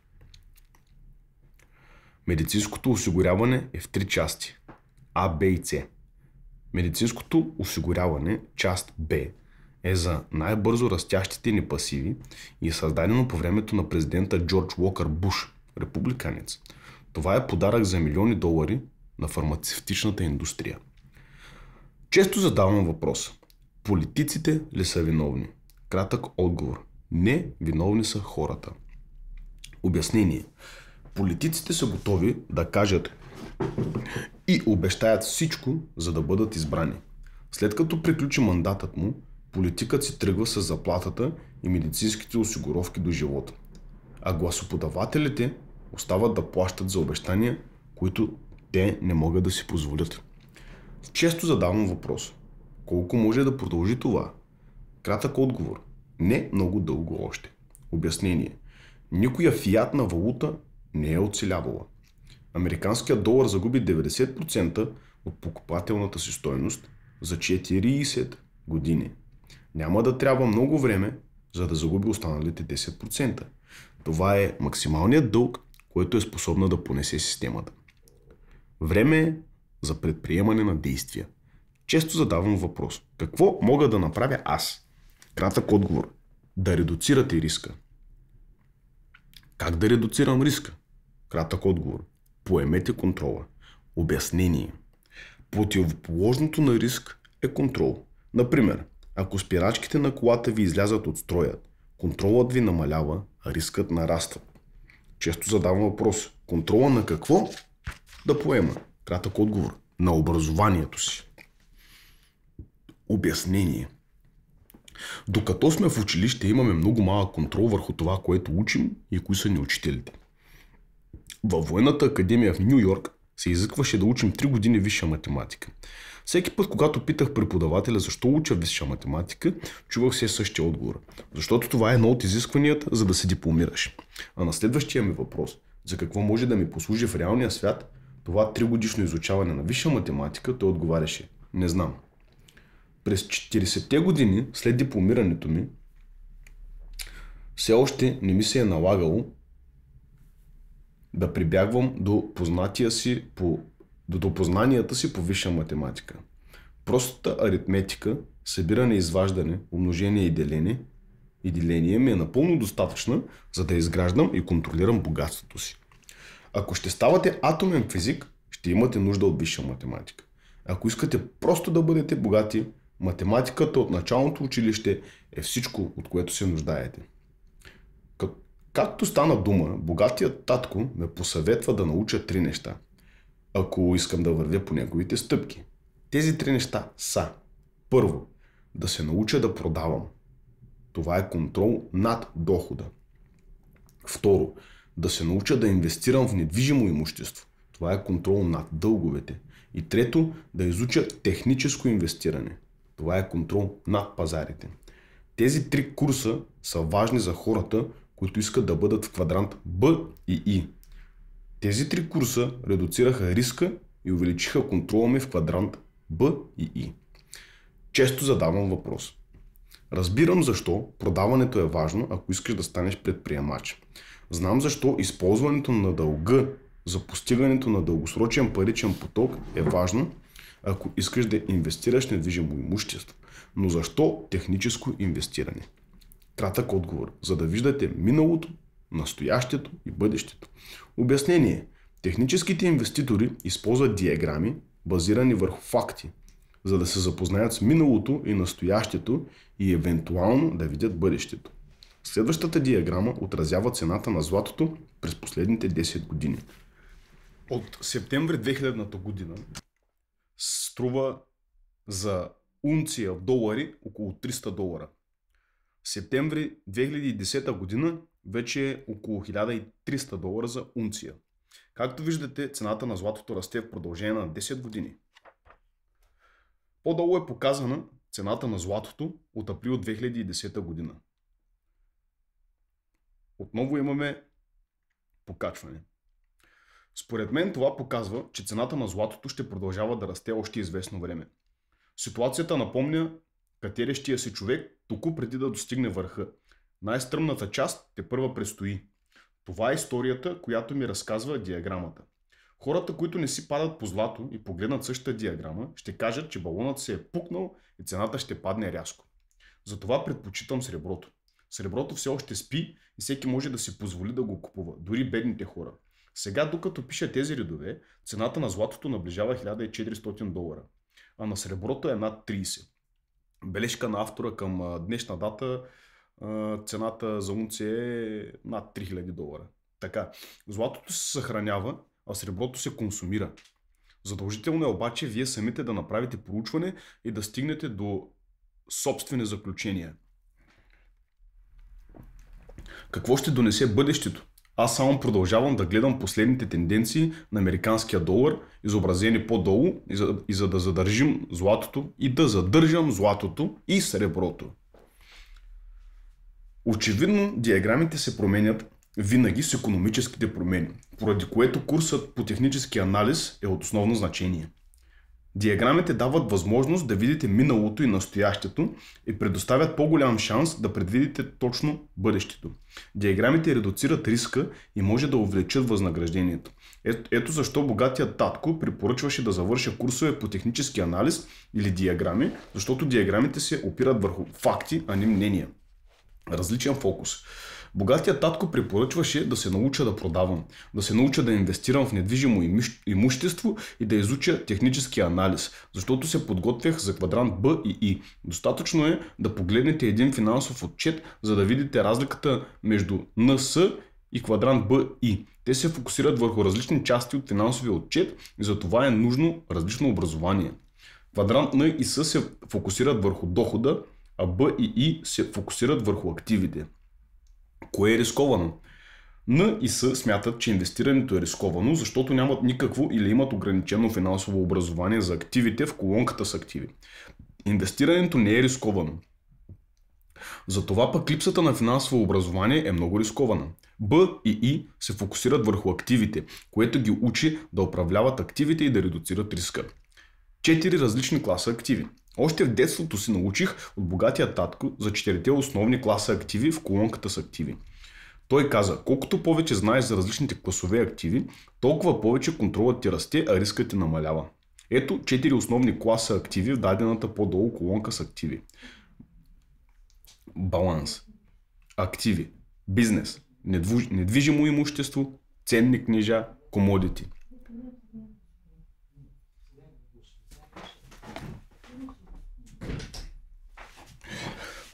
Медицинското осигуряване е в 3 части – А, Б и С. Медицинското осигуряване, част Б, е за най-бързо растящите ни пасиви и е създадено по времето на президента Джордж Уокър Буш, републиканец. Това е подарък за милиони долари на фармацевтичната индустрия. Често задавам въпрос. Политиците ли са виновни? Кратък отговор. Не, виновни са хората. Обяснение. Политиците са готови да кажат и обещаят всичко, за да бъдат избрани. След като приключи мандатът му, политикът си тръгва с заплатата и медицинските осигуровки до живота. А гласоподавателите остават да плащат за обещания, които те не могат да си позволят. Често задавам въпрос. Колко може да продължи това? Кратък отговор. Не много дълго още. Обяснение. Никоя фиатна валута не е оцелявала. Американският долар загуби 90% от покупателната си стойност за 40 години. Няма да трябва много време, за да загуби останалите 10%. Това е максималният дълг, който е способна да понесе системата. Време е за предприемане на действия. Често задавам въпрос. Какво мога да направя аз? Кратък отговор. Да редуцирате риска. Как да редуцирам риска? Кратък отговор. Поемете контрола. Обяснение. Противоположното на риск е контрол. Например, ако спирачките на колата ви излязат от строя, контролът ви намалява, а рискът нараства. Често задавам въпрос. Контрола на какво да поема? Кратък отговор. На образованието си. Обяснение. Докато сме в училище, имаме много малък контрол върху това, което учим и кои са ни учителите. Във военната академия в Ню Йорк се изискваше да учим 3 години висша математика. Всеки път, когато питах преподавателя защо уча висша математика, чувах се същия отговор. Защото това е едно от изискванията, за да се дипломираш. А на следващия ми въпрос, за какво може да ми послужи в реалния свят, това 3-годишно изучаване на висша математика, той отговаряше: не знам. През 40-те години след дипломирането ми, все още не ми се е налагало да прибягвам до познанията си по висша математика. Простата аритметика, събиране и изваждане, умножение и деление ми е напълно достатъчна, за да изграждам и контролирам богатството си. Ако ще ставате атомен физик, ще имате нужда от висша математика. Ако искате просто да бъдете богати, математиката от началното училище е всичко, от което се нуждаете. Както стана дума, богатият татко ме посъветва да науча 3 неща, ако искам да вървя по неговите стъпки. Тези 3 неща са: първо, да се науча да продавам. Това е контрол над дохода. Второ, да се науча да инвестирам в недвижимо имущество. Това е контрол над дълговете. И трето, да изуча техническо инвестиране. Това е контрол над пазарите. Тези 3 курса са важни за хората, които искат да бъдат в квадрант Б и И. Тези 3 курса редуцираха риска и увеличиха контрола ми в квадрант Б и И. Често задавам въпрос: разбирам защо продаването е важно, ако искаш да станеш предприемач. Знам защо използването на дълга за постигането на дългосрочен паричен поток е важно, ако искаш да инвестираш в недвижимо имущество. Но защо техническо инвестиране? Кратък отговор: за да виждате миналото, настоящето и бъдещето. Обяснение: техническите инвеститори използват диаграми, базирани върху факти, за да се запознаят с миналото и настоящето и евентуално да видят бъдещето. Следващата диаграма отразява цената на златото през последните 10 години. От септември 2000 година струва за унция в долари около $300. В септември 2010 година вече е около $1300 за унция. Както виждате, цената на златото расте в продължение на 10 години. По-долу е показана цената на златото от април 2010 година. Отново имаме покачване. Според мен това показва, че цената на златото ще продължава да расте още известно време. Ситуацията напомня катерещия се човек току преди да достигне върха. Най-стръмната част тепърва предстои. Това е историята, която ми разказва диаграмата. Хората, които не си падат по злато и погледнат същата диаграма, ще кажат, че балонът се е пукнал и цената ще падне рязко. Затова предпочитам среброто. Среброто все още спи и всеки може да си позволи да го купува, дори бедните хора. Сега, докато пиша тези редове, цената на златото наближава $1400, а на среброто е над 30. Бележка на автора: към днешна дата цената за унция е над $3000. Така, златото се съхранява, а среброто се консумира. Задължително е обаче вие самите да направите проучване и да стигнете до собствени заключения. Какво ще донесе бъдещето? Аз само продължавам да гледам последните тенденции на американския долар, изобразени по-долу, и за да задържим златото и да задържам златото и среброто. Очевидно, диаграмите се променят винаги с икономическите промени, поради което курсът по технически анализ е от основно значение. Диаграмите дават възможност да видите миналото и настоящето и предоставят по-голям шанс да предвидите точно бъдещето. Диаграмите редуцират риска и може да увеличат възнаграждението. Ето защо богатият татко препоръчваше да завърша курсове по технически анализ или диаграми, защото диаграмите се опират върху факти, а не мнения. Различен фокус. Богатият татко препоръчваше да се науча да продавам, да се науча да инвестирам в недвижимо имущество и да изуча технически анализ, защото се подготвях за квадрант Б и И. Достатъчно е да погледнете един финансов отчет, за да видите разликата между НС и квадрант Б И. Те се фокусират върху различни части от финансовия отчет и за това е нужно различно образование. Квадрант Н и С се фокусират върху дохода, а Б и И се фокусират върху активите. Кое е рисковано? Н и С смятат, че инвестирането е рисковано, защото нямат никакво или имат ограничено финансово образование за активите в колонката с активи. Инвестирането не е рисковано. Затова пък липсата на финансово образование е много рискована. Б и И се фокусират върху активите, което ги учи да управляват активите и да редуцират риска. 4 различни класа активи. Още в детството си научих от богатия татко за 4 основни класа активи в колонката с активи. Той каза, колкото повече знаеш за различните класове активи, толкова повече контролът ти расте, а рискът ти намалява. Ето 4 основни класа активи в дадената по-долу колонка с активи. Баланс. Активи. Бизнес. Недвижимо имущество. Ценни книжа. Комодити.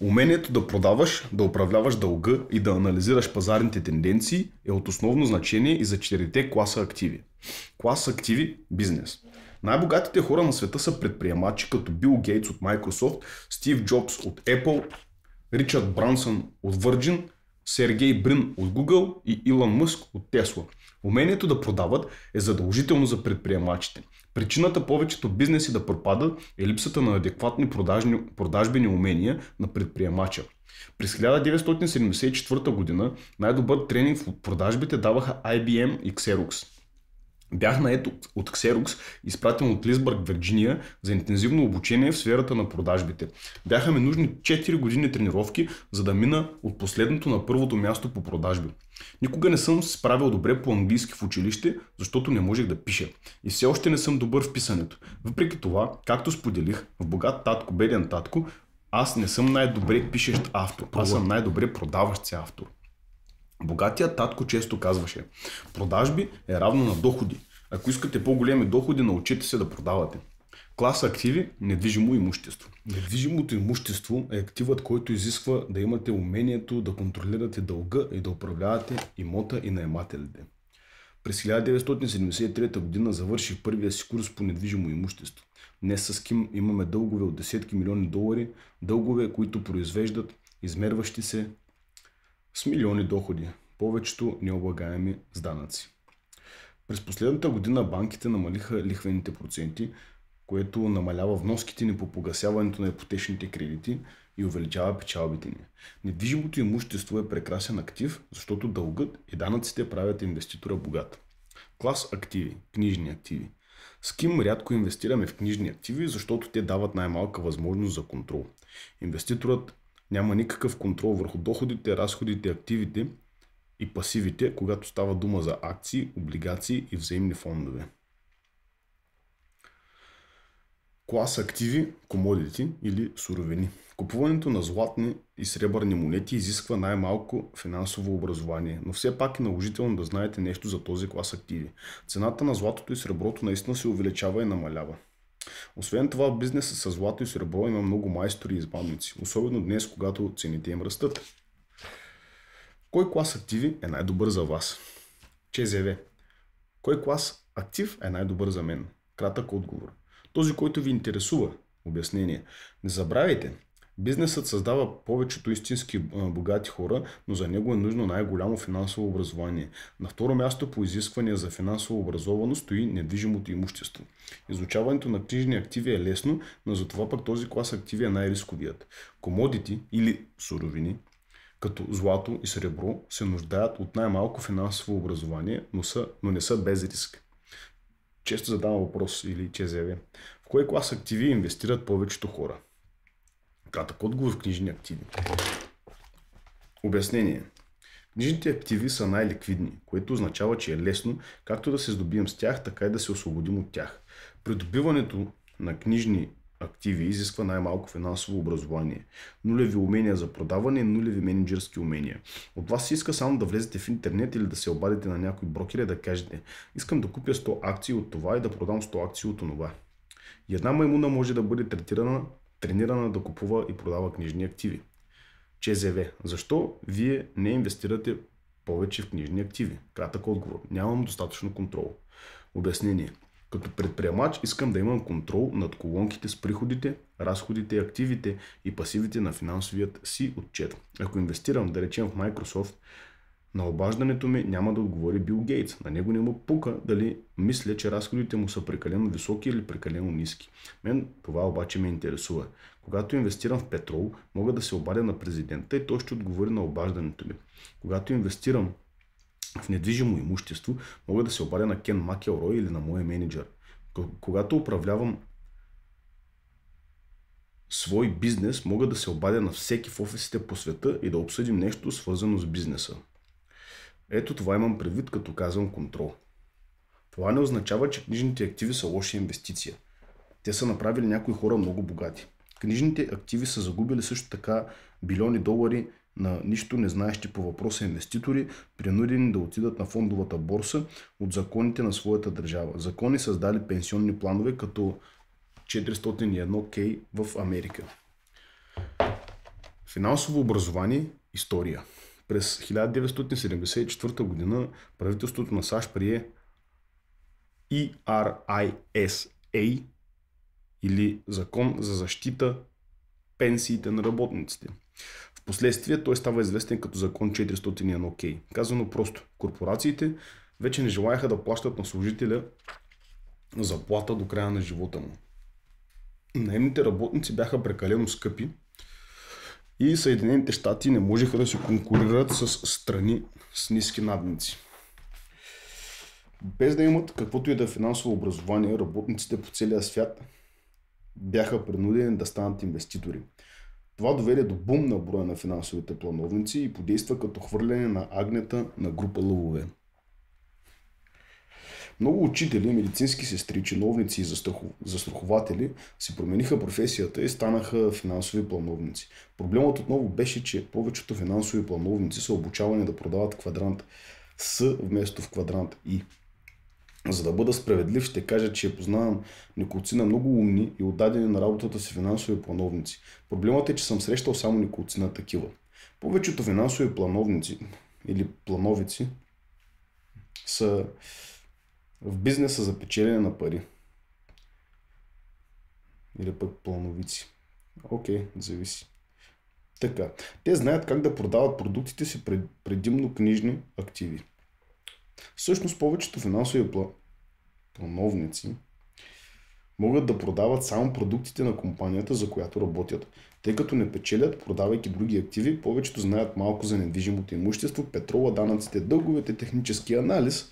Умението да продаваш, да управляваш дълга и да анализираш пазарните тенденции е от основно значение и за 4 класа активи. Клас активи – бизнес. Най-богатите хора на света са предприемачи като Бил Гейтс от Microsoft, Стив Джобс от Apple, Ричард Брансън от Virgin, Сергей Брин от Google и Илон Мъск от Tesla. Умението да продават е задължително за предприемачите. Причината повечето бизнеси да пропадат е липсата на адекватни продажбени умения на предприемача. През 1974 г. най-добър тренинг в продажбите даваха IBM и Xerox. Бях нает от Xerox, изпратен от Лисбърг, Вирджиния, за интензивно обучение в сферата на продажбите. Бяха ми нужни 4 години тренировки, за да мина от последното на първото място по продажби. Никога не съм се справил добре по английски в училище, защото не можех да пиша. И все още не съм добър в писането. Въпреки това, както споделих, в богат татко, беден татко, аз не съм най-добре пишещ автор, аз съм най-добре продаващ се автор. Богатият татко често казваше: продажби е равно на доходи. Ако искате по-големи доходи, научете се да продавате. Клас активи – недвижимо имущество. Недвижимото имущество е активът, който изисква да имате умението да контролирате дълга и да управлявате имота и наемателите. През 1973 г. завърших първия си курс по недвижимо имущество. Днес с Ким имаме дългове от десетки милиони долари, дългове, които произвеждат измерващи се с милиони доходи, повечето необлагаеми с данъци. През последната година банките намалиха лихвените проценти, което намалява вноските ни по погасяването на ипотечните кредити и увеличава печалбите ни. Недвижимото имущество е прекрасен актив, защото дългът и данъците правят инвеститора богат. Клас активи, книжни активи. С Ким рядко инвестираме в книжни активи, защото те дават най-малка възможност за контрол. Инвеститорът няма никакъв контрол върху доходите, разходите, активите и пасивите, когато става дума за акции, облигации и взаимни фондове. Клас активи, комодити или суровини. Купуването на златни и сребърни монети изисква най-малко финансово образование, но все пак е наложително да знаете нещо за този клас активи. Цената на златото и среброто наистина се увеличава и намалява. Освен това, в бизнеса с злато и сребро има много майстори и измамници, особено днес, когато цените им растат. Кой клас активи е най-добър за вас? ЧЗВ. Кой клас актив е най-добър за мен? Кратък отговор. Този, който ви интересува. Обяснение. Не забравяйте, бизнесът създава повечето истински богати хора, но за него е нужно най-голямо финансово образование. На второ място по изисквания за финансово образованост стои недвижимото имущество. Изучаването на книжни активи е лесно, но затова пък този клас активи е най-рисковият. Комодити или суровини, като злато и сребро, се нуждаят от най-малко финансово образование, но не са без риск. Често задавам въпрос или ЧЗВ. В кой клас активи инвестират повечето хора? Кратък отговор: в книжни активи. Обяснение. Книжните активи са най-ликвидни, което означава, че е лесно както да се здобием с тях, така и да се освободим от тях. Придобиването на книжни активи изисква най-малко финансово образование, нулеви умения за продаване и нулеви менеджерски умения. От вас се иска само да влезете в интернет или да се обадите на някой брокер и да кажете: искам да купя 100 акции от това и да продам 100 акции от това. И една маймуна може да бъде тренирана да купува и продава книжни активи. ЧЗВ. Защо вие не инвестирате повече в книжни активи? Кратък отговор: нямам достатъчно контрол. Обяснение. Като предприемач искам да имам контрол над колонките с приходите, разходите, активите и пасивите на финансовият си отчет. Ако инвестирам, да речем в Microsoft, на обаждането ми няма да отговори Бил Гейтс. На него не му пука дали мисля, че разходите му са прекалено високи или прекалено ниски. Мен това обаче ме интересува. Когато инвестирам в петрол, мога да се обадя на президента и той ще отговори на обаждането ми. Когато инвестирам в недвижимо имущество, мога да се обадя на Кен Макелрой или на моя менеджер. Когато управлявам свой бизнес, мога да се обадя на всеки в офисите по света и да обсъдим нещо свързано с бизнеса. Ето това имам предвид, като казвам контрол. Това не означава, че книжните активи са лоша инвестиция. Те са направили някои хора много богати. Книжните активи са загубили също така билиони долари на нищо не знаещи по въпроса инвеститори, принудени да отидат на фондовата борса от законите на своята държава. Закони създали пенсионни планове като 401K в Америка. Финансово образование – история. През 1974 година правителството на САЩ прие ERISA или Закон за защита пенсиите на работниците. Впоследствие той става известен като Закон 401K. Казано просто, корпорациите вече не желаяха да плащат на служителя заплата до края на живота му. Наемните работници бяха прекалено скъпи и Съединените щати не можеха да се конкурират с страни с ниски надници. Без да имат каквото и да е финансово образование, работниците по целия свят бяха принудени да станат инвеститори. Това доведе до бум на броя на финансовите плановници и подейства като хвърляне на агнета на група лъвове. Много учители, медицински сестри, чиновници и застрахователи си промениха професията и станаха финансови плановници. Проблемът отново беше, че повечето финансови плановници са обучавани да продават квадрант С вместо в квадрант И. За да бъда справедлив, ще кажа, че познавам неколцина много умни и отдадени на работата си финансови плановници. Проблемът е, че съм срещал само неколцина такива. Повечето финансови плановници или плановици са в бизнеса за печелене на пари. Или пък плановици. Окей, зависи. Така, те знаят как да продават продуктите си предимно книжни активи. Всъщност повечето финансови плановници могат да продават само продуктите на компанията, за която работят. Тъй като не печелят, продавайки други активи, повечето знаят малко за недвижимото имущество, петрола, данъците, дълговете, технически анализ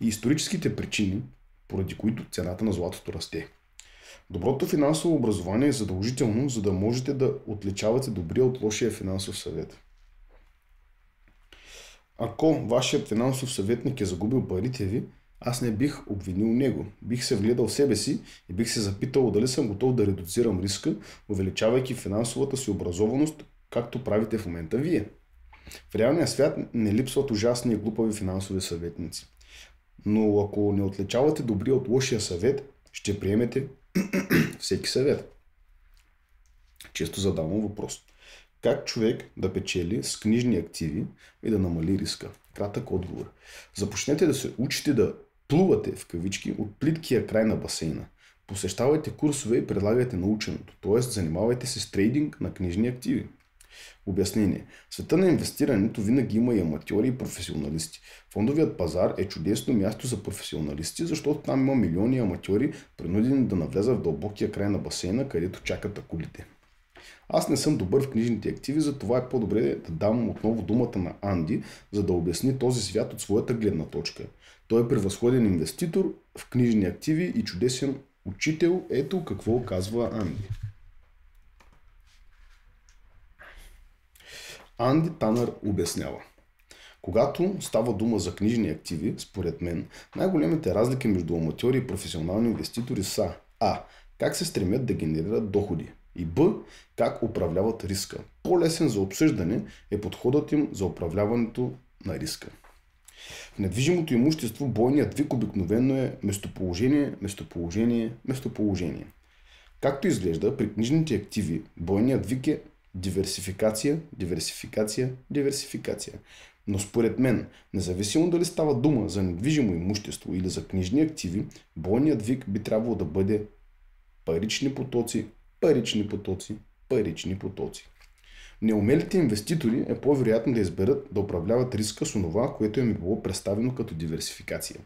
и историческите причини, поради които цената на златото расте. Доброто финансово образование е задължително, за да можете да отличавате добрия от лошия финансов съвет. Ако вашият финансов съветник е загубил парите ви, аз не бих обвинил него. Бих се вгледал в себе си и бих се запитал дали съм готов да редуцирам риска, увеличавайки финансовата си образованост, както правите в момента вие. В реалния свят не липсват ужасни и глупави финансови съветници. Но ако не отличавате добрия от лошия съвет, ще приемете всеки съвет. Често задавам въпрос. Как човек да печели с книжни активи и да намали риска? Кратък отговор. Започнете да се учите да плувате в кавички от плиткия край на басейна. Посещавайте курсове и предлагайте наученото, т.е. занимавайте се с трейдинг на книжни активи. Обяснение. В света на инвестирането винаги има и аматьори и професионалисти. Фондовият пазар е чудесно място за професионалисти, защото там има милиони аматьори, принудени да навлязат в дълбокия край на басейна, където чакат акулите. Аз не съм добър в книжните активи, затова е по-добре да дам отново думата на Анди, за да обясни този свят от своята гледна точка. Той е превъзходен инвеститор в книжни активи и чудесен учител. Ето какво казва Анди. Анди Танър обяснява. Когато става дума за книжни активи, според мен, най-големите разлики между аматьори и професионални инвеститори са А. Как се стремят да генерират доходи и Б. Как управляват риска. По-лесен за обсъждане е подходът им за управляването на риска. В недвижимото имущество бойният вик обикновено е местоположение, местоположение, местоположение. Както изглежда, при книжните активи бойният вик е диверсификация, диверсификация, диверсификация. Но според мен, независимо дали става дума за недвижимо имущество или за книжни активи, бойният вик би трябвало да бъде парични потоци, парични потоци, парични потоци. Неумелите инвеститори е по-вероятно да изберат да управляват риска с онова, което им е било представено като диверсификация.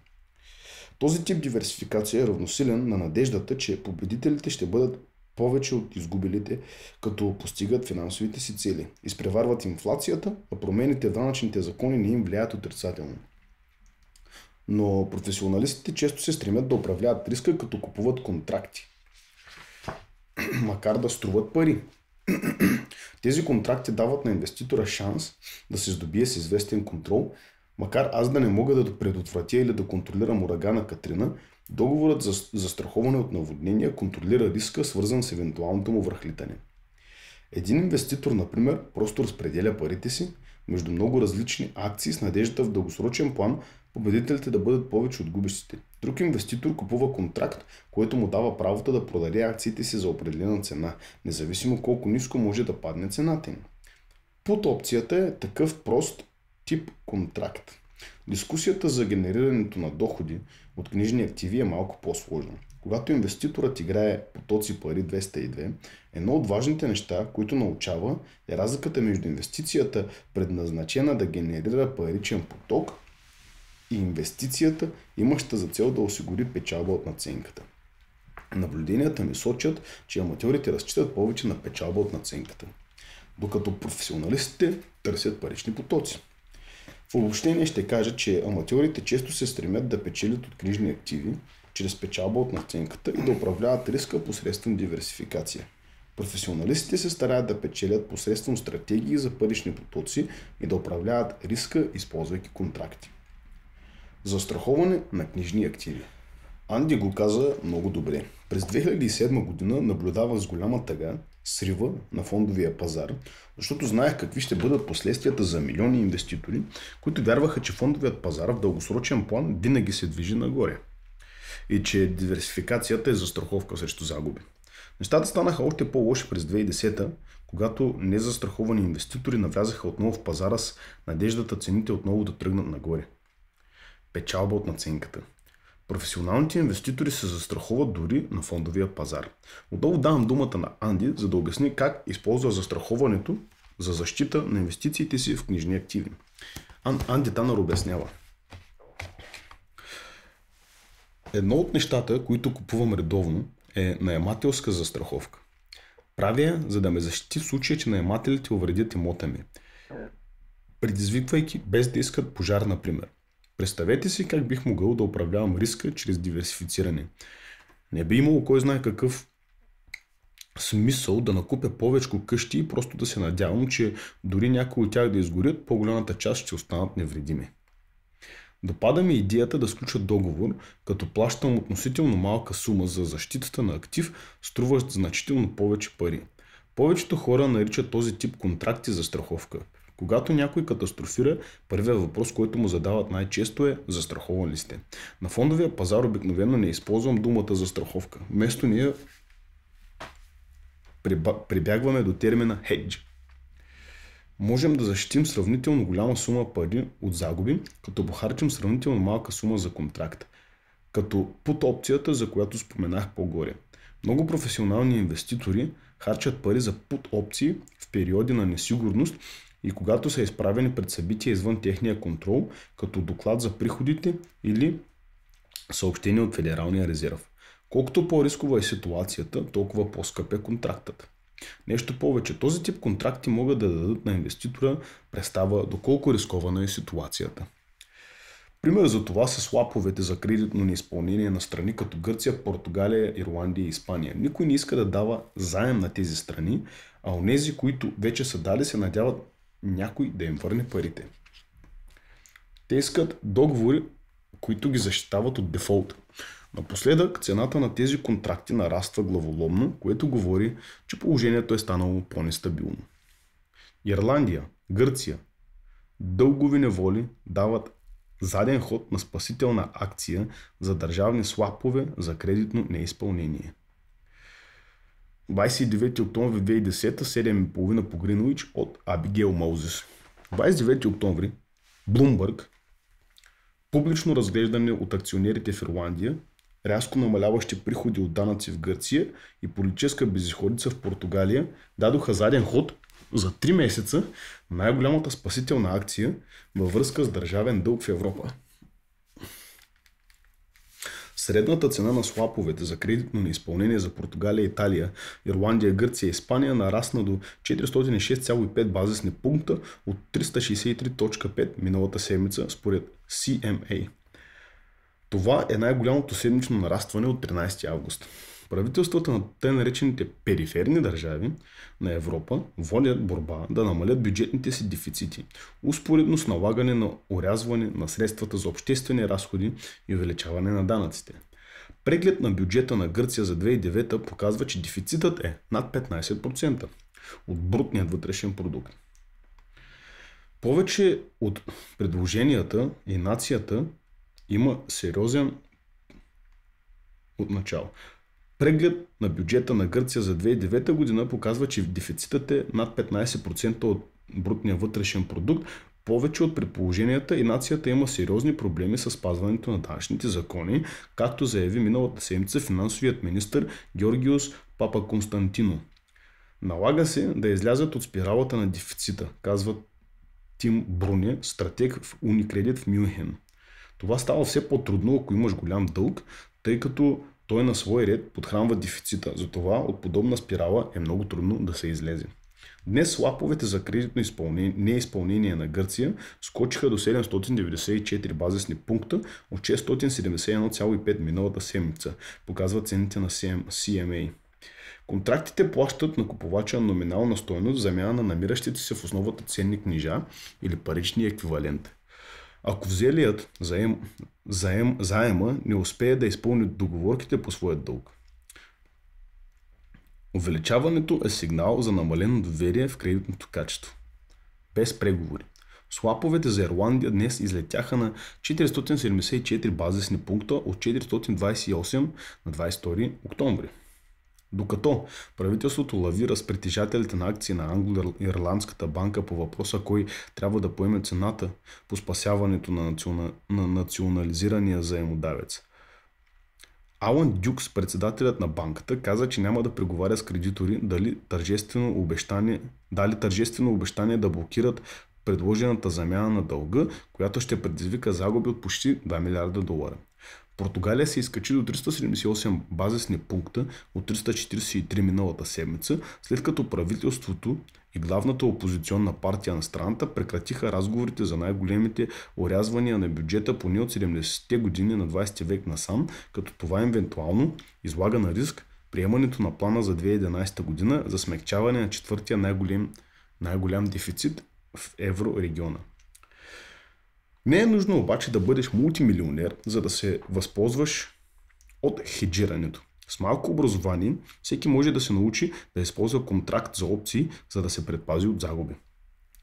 Този тип диверсификация е равносилен на надеждата, че победителите ще бъдат повече от изгубилите, като постигат финансовите си цели. Изпреварват инфлацията, а промените в данъчните закони не им влияят отрицателно. Но професионалистите често се стремят да управляват риска, като купуват контракти, макар да струват пари. Тези контракти дават на инвеститора шанс да се здобие с известен контрол. Макар аз да не мога да предотвратя или да контролирам урагана Катрина, договорът за застраховане от наводнения контролира риска, свързан с евентуалното му връхлитане. Един инвеститор, например, просто разпределя парите си между много различни акции с надеждата в дългосрочен план победителите да бъдат повече от губещите. Друг инвеститор купува контракт, който му дава правото да продаде акциите си за определена цена, независимо колко ниско може да падне цената им. Под опцията е такъв прост тип контракт. Дискусията за генерирането на доходи от книжни активи е малко по-сложна. Когато инвеститорът играе потоци пари 202, едно от важните неща, които научава, е разликата между инвестицията, предназначена да генерира паричен поток, и инвестицията, имаща за цел да осигури печалба от надценката. Наблюденията ми сочат, че аматьорите разчитат повече на печалба от надценката, докато професионалистите търсят парични потоци. В обобщение ще кажа, че аматьорите често се стремят да печелят от книжни активи, чрез печалба от надценката и да управляват риска посредством диверсификация. Професионалистите се стараят да печелят посредством стратегии за парични потоци и да управляват риска, използвайки контракти. Застраховане на книжни активи. Анди го каза много добре. През 2007 година наблюдавах с голяма тъга срива на фондовия пазар, защото знаех какви ще бъдат последствията за милиони инвеститори, които вярваха, че фондовият пазар в дългосрочен план винаги се движи нагоре и че диверсификацията е застраховка срещу загуби. Нещата станаха още по-лоши през 2010, когато незастраховани инвеститори навлязаха отново в пазара с надеждата цените отново да тръгнат нагоре. Печалба от надценката. Професионалните инвеститори се застраховат дори на фондовия пазар. Отново давам думата на Анди, за да обясни как използва застраховането за защита на инвестициите си в книжни активи. Анди Танър обяснява. Едно от нещата, които купувам редовно, е наемателска застраховка. Правя я, за да ме защити в случая, че наемателите увредят имота ми, предизвиквайки без да искат пожар, например. Представете си как бих могъл да управлявам риска чрез диверсифициране. Не би имало кой знае какъв смисъл да накупя повече къщи и просто да се надявам, че дори някои от тях да изгорят, по-голямата част ще останат невредими. Допада ми идеята да сключа договор, като плащам относително малка сума за защитата на актив, струващ значително повече пари. Повечето хора наричат този тип контракти за страховка. Когато някой катастрофира, първият въпрос, който му задават най-често е: застрахован ли сте? На фондовия пазар обикновено не използвам думата застраховка. Вместо ние прибягваме до термина hedge. Можем да защитим сравнително голяма сума пари от загуби, като похарчим сравнително малка сума за контракт, като под опцията, за която споменах по-горе. Много професионални инвеститори харчат пари за под опции в периоди на несигурност и когато са изправени пред събития извън техния контрол, като доклад за приходите или съобщение от Федералния резерв. Колкото по-рискова е ситуацията, толкова по-скъп е контрактът. Нещо повече, този тип контракти могат да дадат на инвеститора представа доколко рискована е ситуацията. Пример за това са слаповете за кредитно неизпълнение на страни като Гърция, Португалия, Ирландия и Испания. Никой не иска да дава заем на тези страни, а онези, които вече са дали, се надяват някой да им върне парите. Те искат договори, които ги защитават от дефолт. Напоследък цената на тези контракти нараства главоломно, което говори, че положението е станало по-нестабилно. Ирландия, Гърция, дългови неволи дават заден ход на спасителна акция за държавни слапове за кредитно неизпълнение. 29 октомври 2010, 7:30 по Гринуич от Абигейл Моузес. 29 октомври Bloomberg, публично разглеждане от акционерите в Ирландия, рязко намаляващи приходи от данъци в Гърция и политическа безизходица в Португалия дадоха заден ход за 3 месеца на най-голямата спасителна акция във връзка с държавен дълг в Европа. Средната цена на слаповете за кредитно неизпълнение за Португалия, Италия, Ирландия, Гърция и Испания нарасна до 406,5 базисни пункта от 363,5 миналата седмица според CMA. Това е най-голямото седмично нарастване от 13 август. Правителствата на тъй наречените периферни държави на Европа водят борба да намалят бюджетните си дефицити, успоредно с налагане на орязване на средствата за обществени разходи и увеличаване на данъците. Преглед на бюджета на Гърция за 2009 показва, че дефицитът е над 15% от брутния вътрешен продукт. Повече от предложенията и нацията има сериозен отначало. Преглед на бюджета на Гърция за 2009 година показва, че дефицитът е над 15% от брутния вътрешен продукт. Повече от предположенията и нацията има сериозни проблеми с спазването на данъчните закони, както заяви миналата седмица финансовият министър Георгиос Папаконстантино. Налага се да излязат от спиралата на дефицита, казва Тим Бруне, стратег в Уникредит в Мюнхен. Това става все по-трудно, ако имаш голям дълг, тъй като той на свой ред подхранва дефицита. Затова от подобна спирала е много трудно да се излезе. Днес слаповете за кредитно неизпълнение на Гърция скочиха до 794 базисни пункта от 671,5 миналата седмица, показват цените на CMA. Контрактите плащат на купувача номинална стойност в замяна на намиращите се в основата ценни книжа или парични еквивалент. Ако взелият заема не успее да изпълни договорките по своя дълг. Увеличаването е сигнал за намалено доверие в кредитното качество. Без преговори. Слаповете за Ирландия днес излетяха на 474 базисни пункта от 428 на 22 октомври. Докато правителството лавира с притежателите на акции на Англо-Ирландската банка по въпроса кой трябва да поеме цената по спасяването на национализирания заемодавец. Алън Дюкс, председателят на банката, каза, че няма да преговаря с кредитори дали тържествено обещание да блокират предложената замяна на дълга, която ще предизвика загуби от почти 2 милиарда долара. Португалия се изкачи до 378 базисни пункта от 343 миналата седмица, след като правителството и главната опозиционна партия на страната прекратиха разговорите за най-големите орязвания на бюджета поне от 70-те години на 20 век насам, като това евентуално излага на риск приемането на плана за 2011 година за смекчаване на четвъртия най-голям дефицит в еврорегиона. Не е нужно обаче да бъдеш мултимилионер, за да се възползваш от хеджирането. С малко образование всеки може да се научи да използва контракт за опции, за да се предпази от загуби.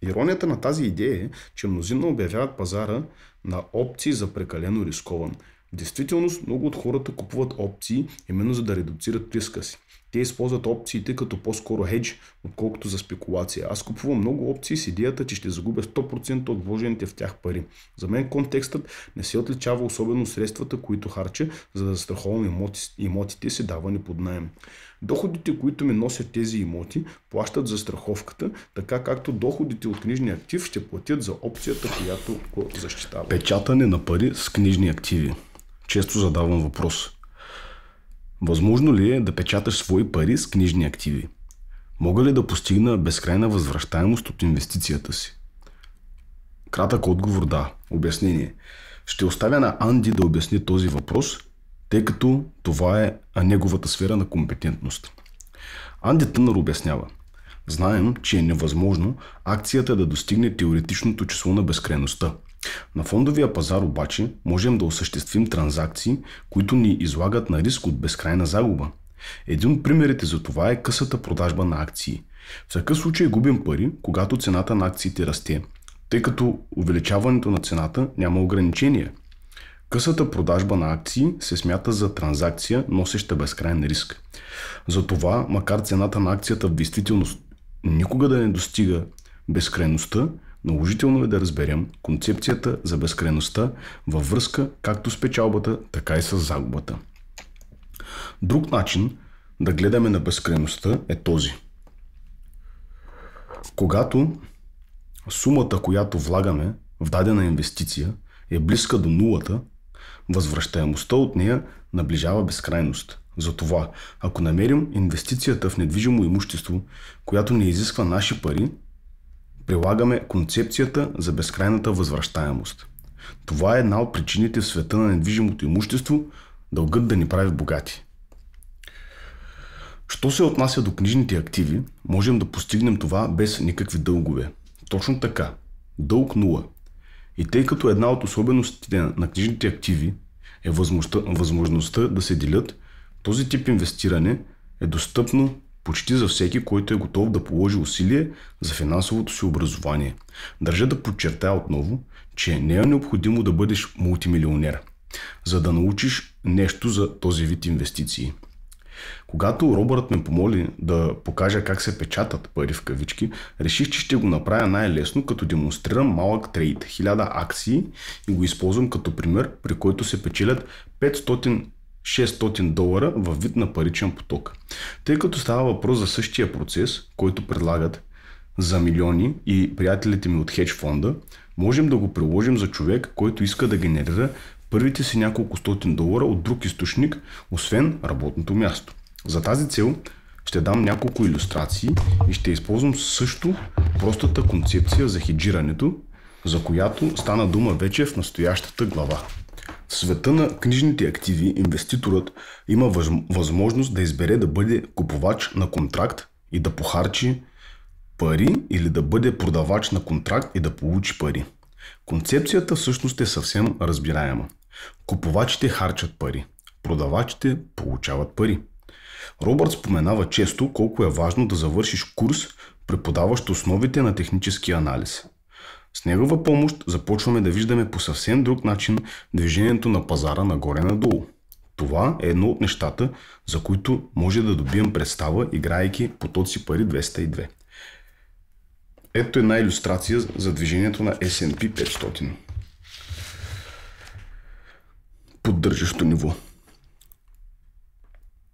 Иронията на тази идея е, че мнозина обявяват пазара на опции за прекалено рискован. В действителност много от хората купуват опции именно за да редуцират риска си. Те използват опциите като по-скоро хедж, отколкото за спекулация. Аз купувам много опции с идеята, че ще загубя 100% от вложените в тях пари. За мен контекстът не се отличава особено средствата, които харча, за да застраховам имотите си давани под наем. Доходите, които ми носят тези имоти, плащат за страховката, така както доходите от книжния актив ще платят за опцията, която го защитава. Печатане на пари с книжни активи. Често задавам въпрос. Възможно ли е да печаташ свои пари с книжни активи? Мога ли да постигна безкрайна възвръщаемост от инвестицията си? Кратък отговор да. Обяснение. Ще оставя на Анди да обясни този въпрос, тъй като това е неговата сфера на компетентност. Анди Тънър обяснява. Знаем, че е невъзможно акцията да достигне теоретичното число на безкрайността. На фондовия пазар обаче можем да осъществим транзакции, които ни излагат на риск от безкрайна загуба. Един от примерите за това е късата продажба на акции. В такъв случай губим пари, когато цената на акциите расте, тъй като увеличаването на цената няма ограничения. Късата продажба на акции се смята за транзакция, носеща безкрайен риск. Затова, макар цената на акцията в действителност никога да не достига безкрайността, Наложително е да разберем концепцията за безкрайността във връзка както с печалбата, така и с загубата. Друг начин да гледаме на безкрайността е този. Когато сумата, която влагаме в дадена инвестиция е близка до нулата, възвръщаемостта от нея наближава безкрайност. Затова, ако намерим инвестицията в недвижимо имущество, която не изисква наши пари, прилагаме концепцията за безкрайната възвръщаемост. Това е една от причините в света на недвижимото имущество дългът да ни прави богати. Що се отнася до книжните активи, можем да постигнем това без никакви дългове. Точно така. Дълг 0. И тъй като една от особеностите на книжните активи е възможността да се делят, този тип инвестиране е достъпно почти за всеки, който е готов да положи усилие за финансовото си образование. Държа да подчертая отново, че не е необходимо да бъдеш мултимилионер, за да научиш нещо за този вид инвестиции. Когато Робърт ме помоли да покажа как се печатат пари в кавички, реших, че ще го направя най-лесно, като демонстрирам малък трейд, 1000 акции и го използвам като пример, при който се печелят 500-600 долара във вид на паричен поток. Тъй като става въпрос за същия процес, който предлагат за милиони и приятелите ми от хедж фонда, можем да го приложим за човек, който иска да генерира първите си няколко стотин долара от друг източник, освен работното място. За тази цел ще дам няколко илюстрации и ще използвам също простата концепция за хеджирането, за която стана дума вече в настоящата глава. В света на книжните активи инвеститорът има възможност да избере да бъде купувач на контракт и да похарчи пари или да бъде продавач на контракт и да получи пари. Концепцията всъщност е съвсем разбираема. Купувачите харчат пари, продавачите получават пари. Робърт споменава често колко е важно да завършиш курс, преподаващ основите на техническия анализ. С негова помощ започваме да виждаме по съвсем друг начин движението на пазара нагоре-надолу. Това е едно от нещата, за които може да добием представа, играйки потоци пари 202. Ето една илюстрация за движението на S&P 500. Поддържащо ниво.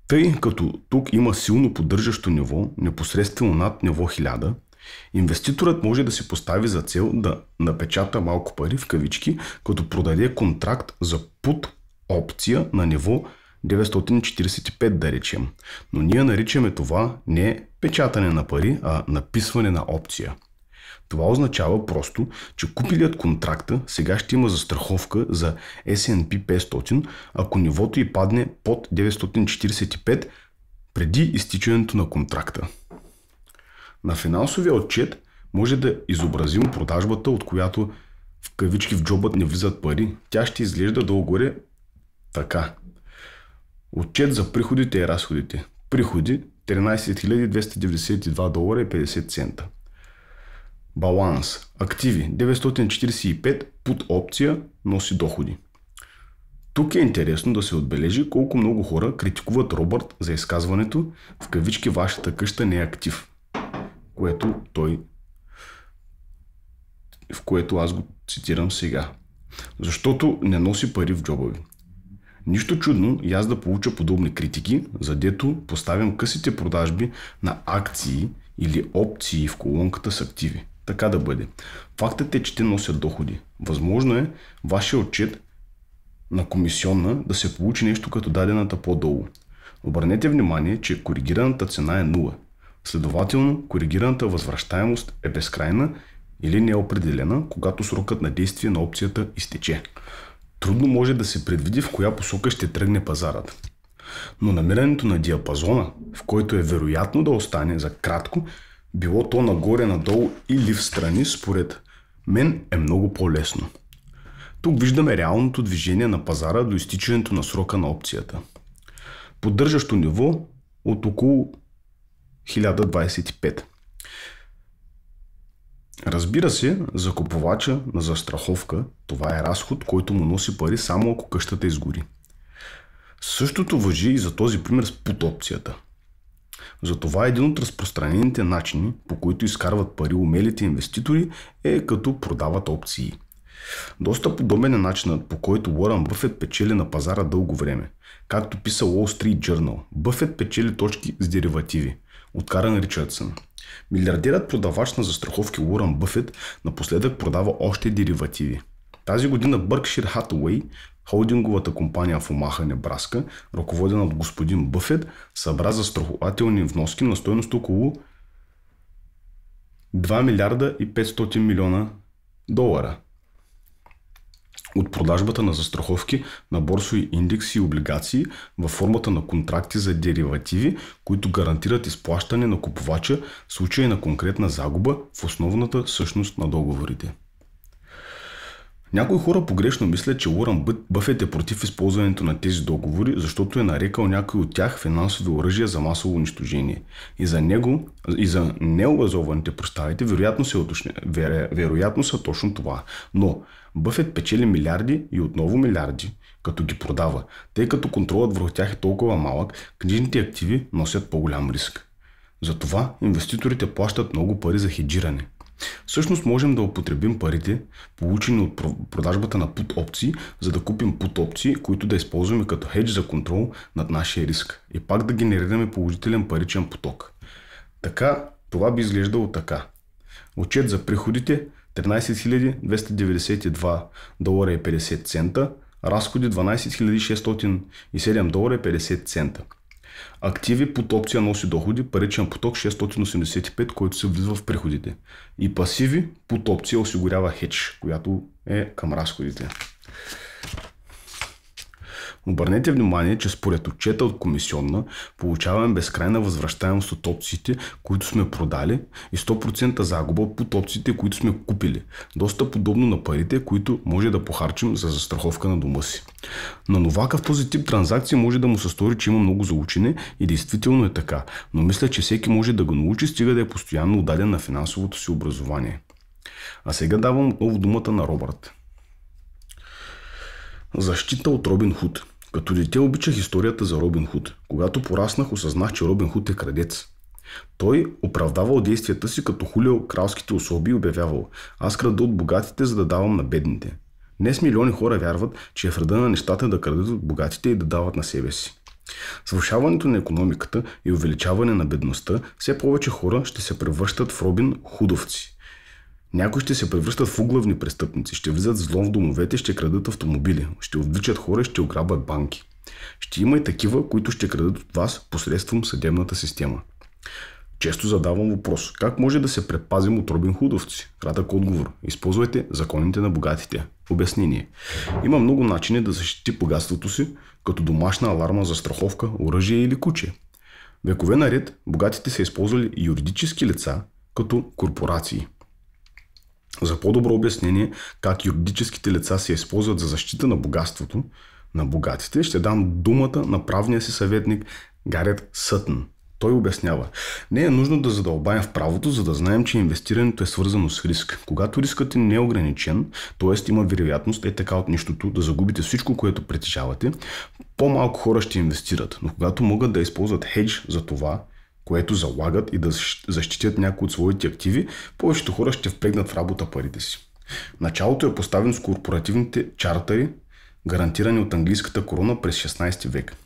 Тъй като тук има силно поддържащо ниво, непосредствено над ниво 1000, инвеститорът може да си постави за цел да напечата малко пари в кавички, като продаде контракт за put опция на ниво 945, да речем. Но ние наричаме това не печатане на пари, а написване на опция. Това означава просто, че купилият контракта сега ще има застраховка за S&P 500, ако нивото й падне под 945 преди изтичането на контракта. На финансовия отчет може да изобразим продажбата, от която в кавички в джобът не влизат пари. Тя ще изглежда долу-горе така. Отчет за приходите и разходите. Приходи 13 292 долара и 50 цента. Баланс. Активи 945, пут опция носи доходи. Тук е интересно да се отбележи колко много хора критикуват Робърт за изказването в кавички вашата къща не е актив, в което аз го цитирам сега. Защото не носи пари в джоба ви. Нищо чудно и аз да получа подобни критики, задето поставям късите продажби на акции или опции в колонката с активи. Така да бъде. Фактът е, че те носят доходи. Възможно е вашия отчет на комисионна да се получи нещо като дадената по-долу. Обърнете внимание, че коригираната цена е 0. Следователно, коригираната възвръщаемост е безкрайна или неопределена, когато срокът на действие на опцията изтече. Трудно може да се предвиди в коя посока ще тръгне пазарът. Но намирането на диапазона, в който е вероятно да остане за кратко, било то нагоре-надолу или в страни, според мен е много по-лесно. Тук виждаме реалното движение на пазара до изтичането на срока на опцията. Поддържащо ниво от около 1025. Разбира се, за купувача на застраховка това е разход, който му носи пари само ако къщата изгори. Същото важи и за този пример с put опцията. Затова един от разпространените начини, по които изкарват пари умелите инвеститори, е като продават опции. Доста подобен е начинът, по който Уорън Бъфет печели на пазара дълго време. Както писа Wall Street Journal, Бъфет печели точки с деривативи. От Карън Ричардсън. Милиардерът продавач на застраховки Уорън Бъфет напоследък продава още деривативи. Тази година Berkshire Hathaway, холдинговата компания в Омаха, Небраска, ръководена от господин Бъфет, събра застрахователни вноски на стойност около 2 милиарда и 500 милиона долара. От продажбата на застраховки на борсови индекси и облигации във формата на контракти за деривативи, които гарантират изплащане на купувача в случай на конкретна загуба в основната същност на договорите. Някои хора погрешно мислят, че Уорън Бъфет е против използването на тези договори, защото е нарекал някои от тях финансови оръжия за масово унищожение. И за него, и за необразованите представите, вероятно са точно това. Но Бъфет печели милиарди и отново милиарди, като ги продава. Тъй като контролът върху тях е толкова малък, книжните активи носят по-голям риск. Затова инвеститорите плащат много пари за хеджиране. Всъщност можем да употребим парите, получени от продажбата на пут опции, за да купим пут опции, които да използваме като хедж за контрол над нашия риск и пак да генерираме положителен паричен поток. Така, това би изглеждало така. Отчет за приходите 13 292 долара и 50 цента, разходи 12 607 долара и 50 цента. Активи под опция носи доходи, паричен поток 685, който се влиза в приходите. И пасиви под опция осигурява хедж, която е към разходите. Обърнете внимание, че според отчета от комисионна получаваме безкрайна възвръщаемост от опциите, които сме продали и 100% загуба от опциите, които сме купили. Доста подобно на парите, които може да похарчим за застраховка на дома си. На новака в този тип транзакции може да му се стори, че има много за учене и действително е така, но мисля, че всеки може да го научи, стига да е постоянно отдаден на финансовото си образование. А сега давам отново думата на Робърт. Защита от Робин Худ. Като дете обичах историята за Робин Худ. Когато пораснах, осъзнах, че Робин Худ е крадец. Той оправдавал действията си, като хулил кралските особи и обявявал: аз крада от богатите, за да давам на бедните. Днес милиони хора вярват, че е в реда на нещата да крадат от богатите и да дават на себе си. С влошаването на икономиката и увеличаване на бедността, все повече хора ще се превръщат в Робин Худовци. Някои ще се превръщат в углавни престъпници, ще влизат взлом в домовете, ще крадат автомобили, ще отвличат хора и ще ограбват банки. Ще има и такива, които ще крадат от вас посредством съдебната система. Често задавам въпрос: как може да се предпазим от Робин Худовци? Кратък отговор: използвайте законите на богатите. Обяснение: има много начини да защити богатството си, като домашна аларма, застраховка, оръжие или куче. Векове наред богатите са използвали юридически лица като корпорации. За по-добро обяснение как юридическите лица се използват за защита на богатството на богатите, ще дам думата на правния си съветник Гарет Сътън. Той обяснява: не е нужно да задълбаем в правото, за да знаем, че инвестирането е свързано с риск. Когато рискът е неограничен, т.е. има вероятност така от нищото да загубите всичко, което притежавате, по-малко хора ще инвестират. Но когато могат да използват хедж за това, което залагат, и да защитят някои от своите активи, повечето хора ще впрегнат в работа парите си. Началото е поставено с корпоративните чартери, гарантирани от английската корона през 16 век.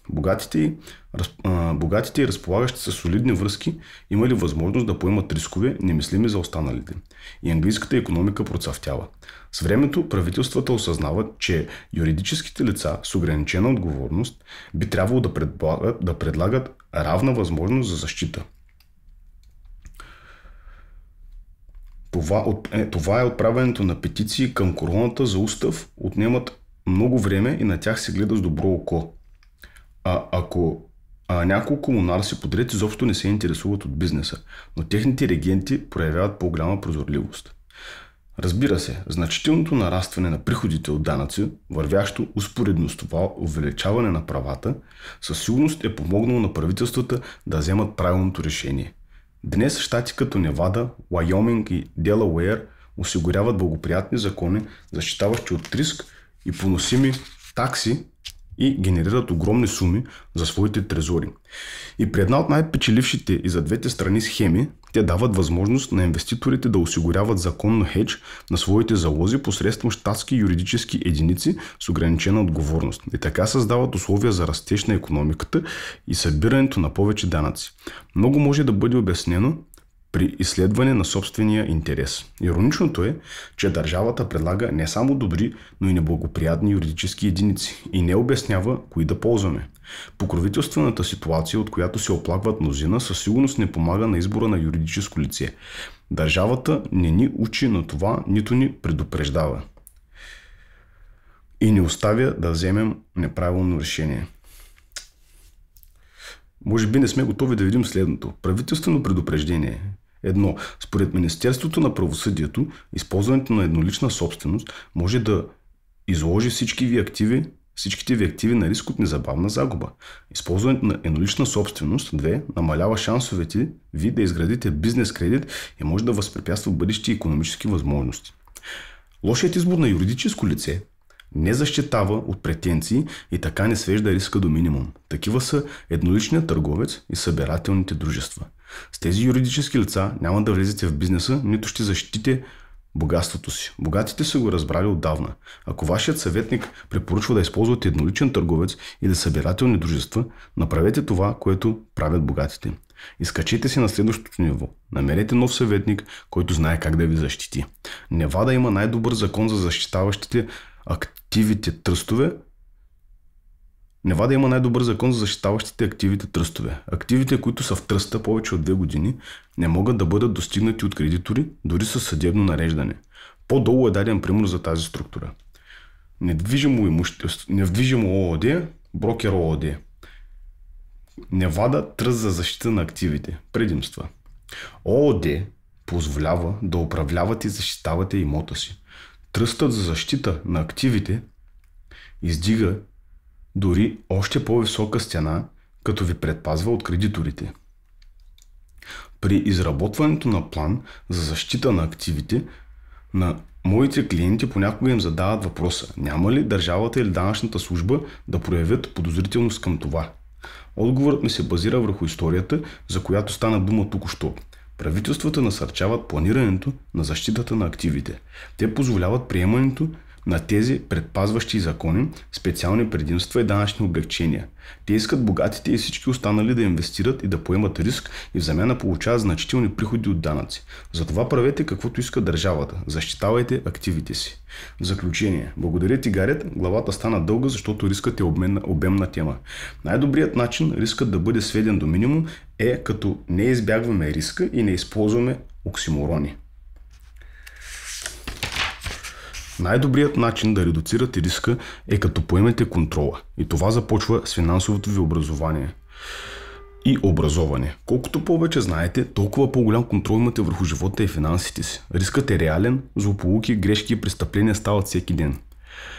Богатите и разполагащи с солидни връзки имали възможност да поемат рискове, немислими за останалите. И английската икономика процъфтява. С времето правителствата осъзнават, че юридическите лица с ограничена отговорност би трябвало да предлагат равна възможност за защита. Това е отправянето на петиции към короната за устав, отнемат много време и на тях се гледа с добро око. Няколко монарси подред изобщо не се интересуват от бизнеса, но техните регенти проявяват по-голяма прозорливост. Разбира се, значителното нарастване на приходите от данъци, вървящо успоредно с това увеличаване на правата, със сигурност е помогнало на правителствата да вземат правилното решение. Днес щати като Невада, Уайоминг и Делауер осигуряват благоприятни закони, защитаващи от риск и поносими такси и генерират огромни суми за своите трезори. И при една от най-печелившите и за двете страни схеми, те дават възможност на инвеститорите да осигуряват законно хедж на своите залози посредством щатски юридически единици с ограничена отговорност. И така създават условия за растеж на икономиката и събирането на повече данъци. Много може да бъде обяснено при изследване на собствения интерес. Ироничното е, че държавата предлага не само добри, но и неблагоприятни юридически единици и не обяснява кои да ползваме. Покровителствената ситуация, от която се оплакват мнозина, със сигурност не помага на избора на юридическо лице. Държавата не ни учи на това, нито ни предупреждава. И ни оставя да вземем неправилно решение. Може би не сме готови да видим следното. Правителствено предупреждение. 1. Според Министерството на правосъдието, използването на еднолична собственост може да изложи всичките ви активи на риск от незабавна загуба. Използването на еднолична собственост 2. Намалява шансовете ви да изградите бизнес кредит и може да възпрепятства бъдещи икономически възможности. Лошият избор на юридическо лице не защитава от претенции и така не свежда риска до минимум. Такива са едноличният търговец и събирателните дружества. С тези юридически лица няма да влезете в бизнеса, нито ще защитите богатството си. Богатите са го разбрали отдавна. Ако вашият съветник препоръчва да използвате едноличен търговец или събирателни дружества, направете това, което правят богатите. Изкачете се на следващото ниво. Намерете нов съветник, който знае как да ви защити. Невада има най-добър закон за защитаващите активите тръстове. Невада има най-добър закон за защитаващите активите тръстове. Активите, които са в тръста повече от 2 години, не могат да бъдат достигнати от кредитори, дори със съдебно нареждане. По-долу е даден пример за тази структура. Недвижимо ООД, брокер ООД. Невада тръст за защита на активите. Предимства. ООД позволява да управлявате и защитавате имота си. Тръстът за защита на активите издига дори още по-висока стена, като ви предпазва от кредиторите. При изработването на план за защита на активите, на моите клиенти понякога им задават въпроса: няма ли държавата или данъчната служба да проявят подозрителност към това? Отговорът ми се базира върху историята, за която стана дума току-що. Правителствата насърчават планирането на защитата на активите. Те позволяват приемането на тези предпазващи закони, специални предимства и данъчни облекчения. Те искат богатите и всички останали да инвестират и да поемат риск и в замяна получават значителни приходи от данъци. Затова правете каквото иска държавата. Защитавайте активите си. В заключение, благодаря ти, Гарет, главата стана дълга, защото рискът е обемна тема. Най-добрият начин рискът да бъде сведен до минимум е като не избягваме риска и не използваме оксиморони. Най-добрият начин да редуцирате риска е като поемете контрола. И това започва с финансовото ви образование и образование. Колкото повече знаете, толкова по-голям контрол имате върху живота и финансите си. Рискът е реален, злополуки, грешки и престъпления стават всеки ден.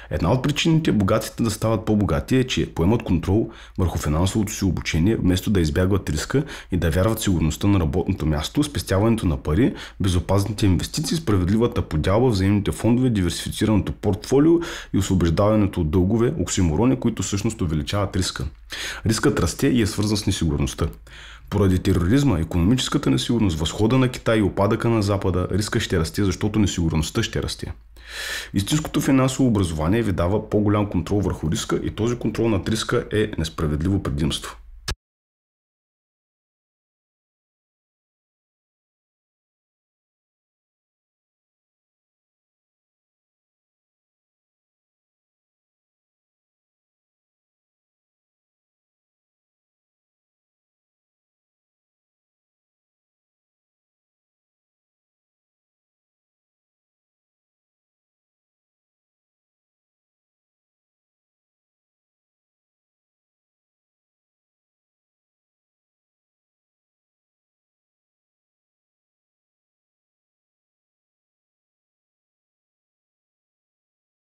Една от причините богатите да стават по-богати е, че поемат контрол върху финансовото си обучение, вместо да избягват риска и да вярват в сигурността на работното място, спестяването на пари, безопасните инвестиции, справедливата подялба, взаимните фондове, диверсифицираното портфолио и освобождаването от дългове, оксиморони, които всъщност увеличават риска. Рискът расте и е свързан с несигурността. Поради тероризма, икономическата несигурност, възхода на Китай и опадъка на Запада, риска ще расте, защото несигурността ще расте. Истинското финансово образование ви дава по-голям контрол върху риска и този контрол над риска е несправедливо предимство.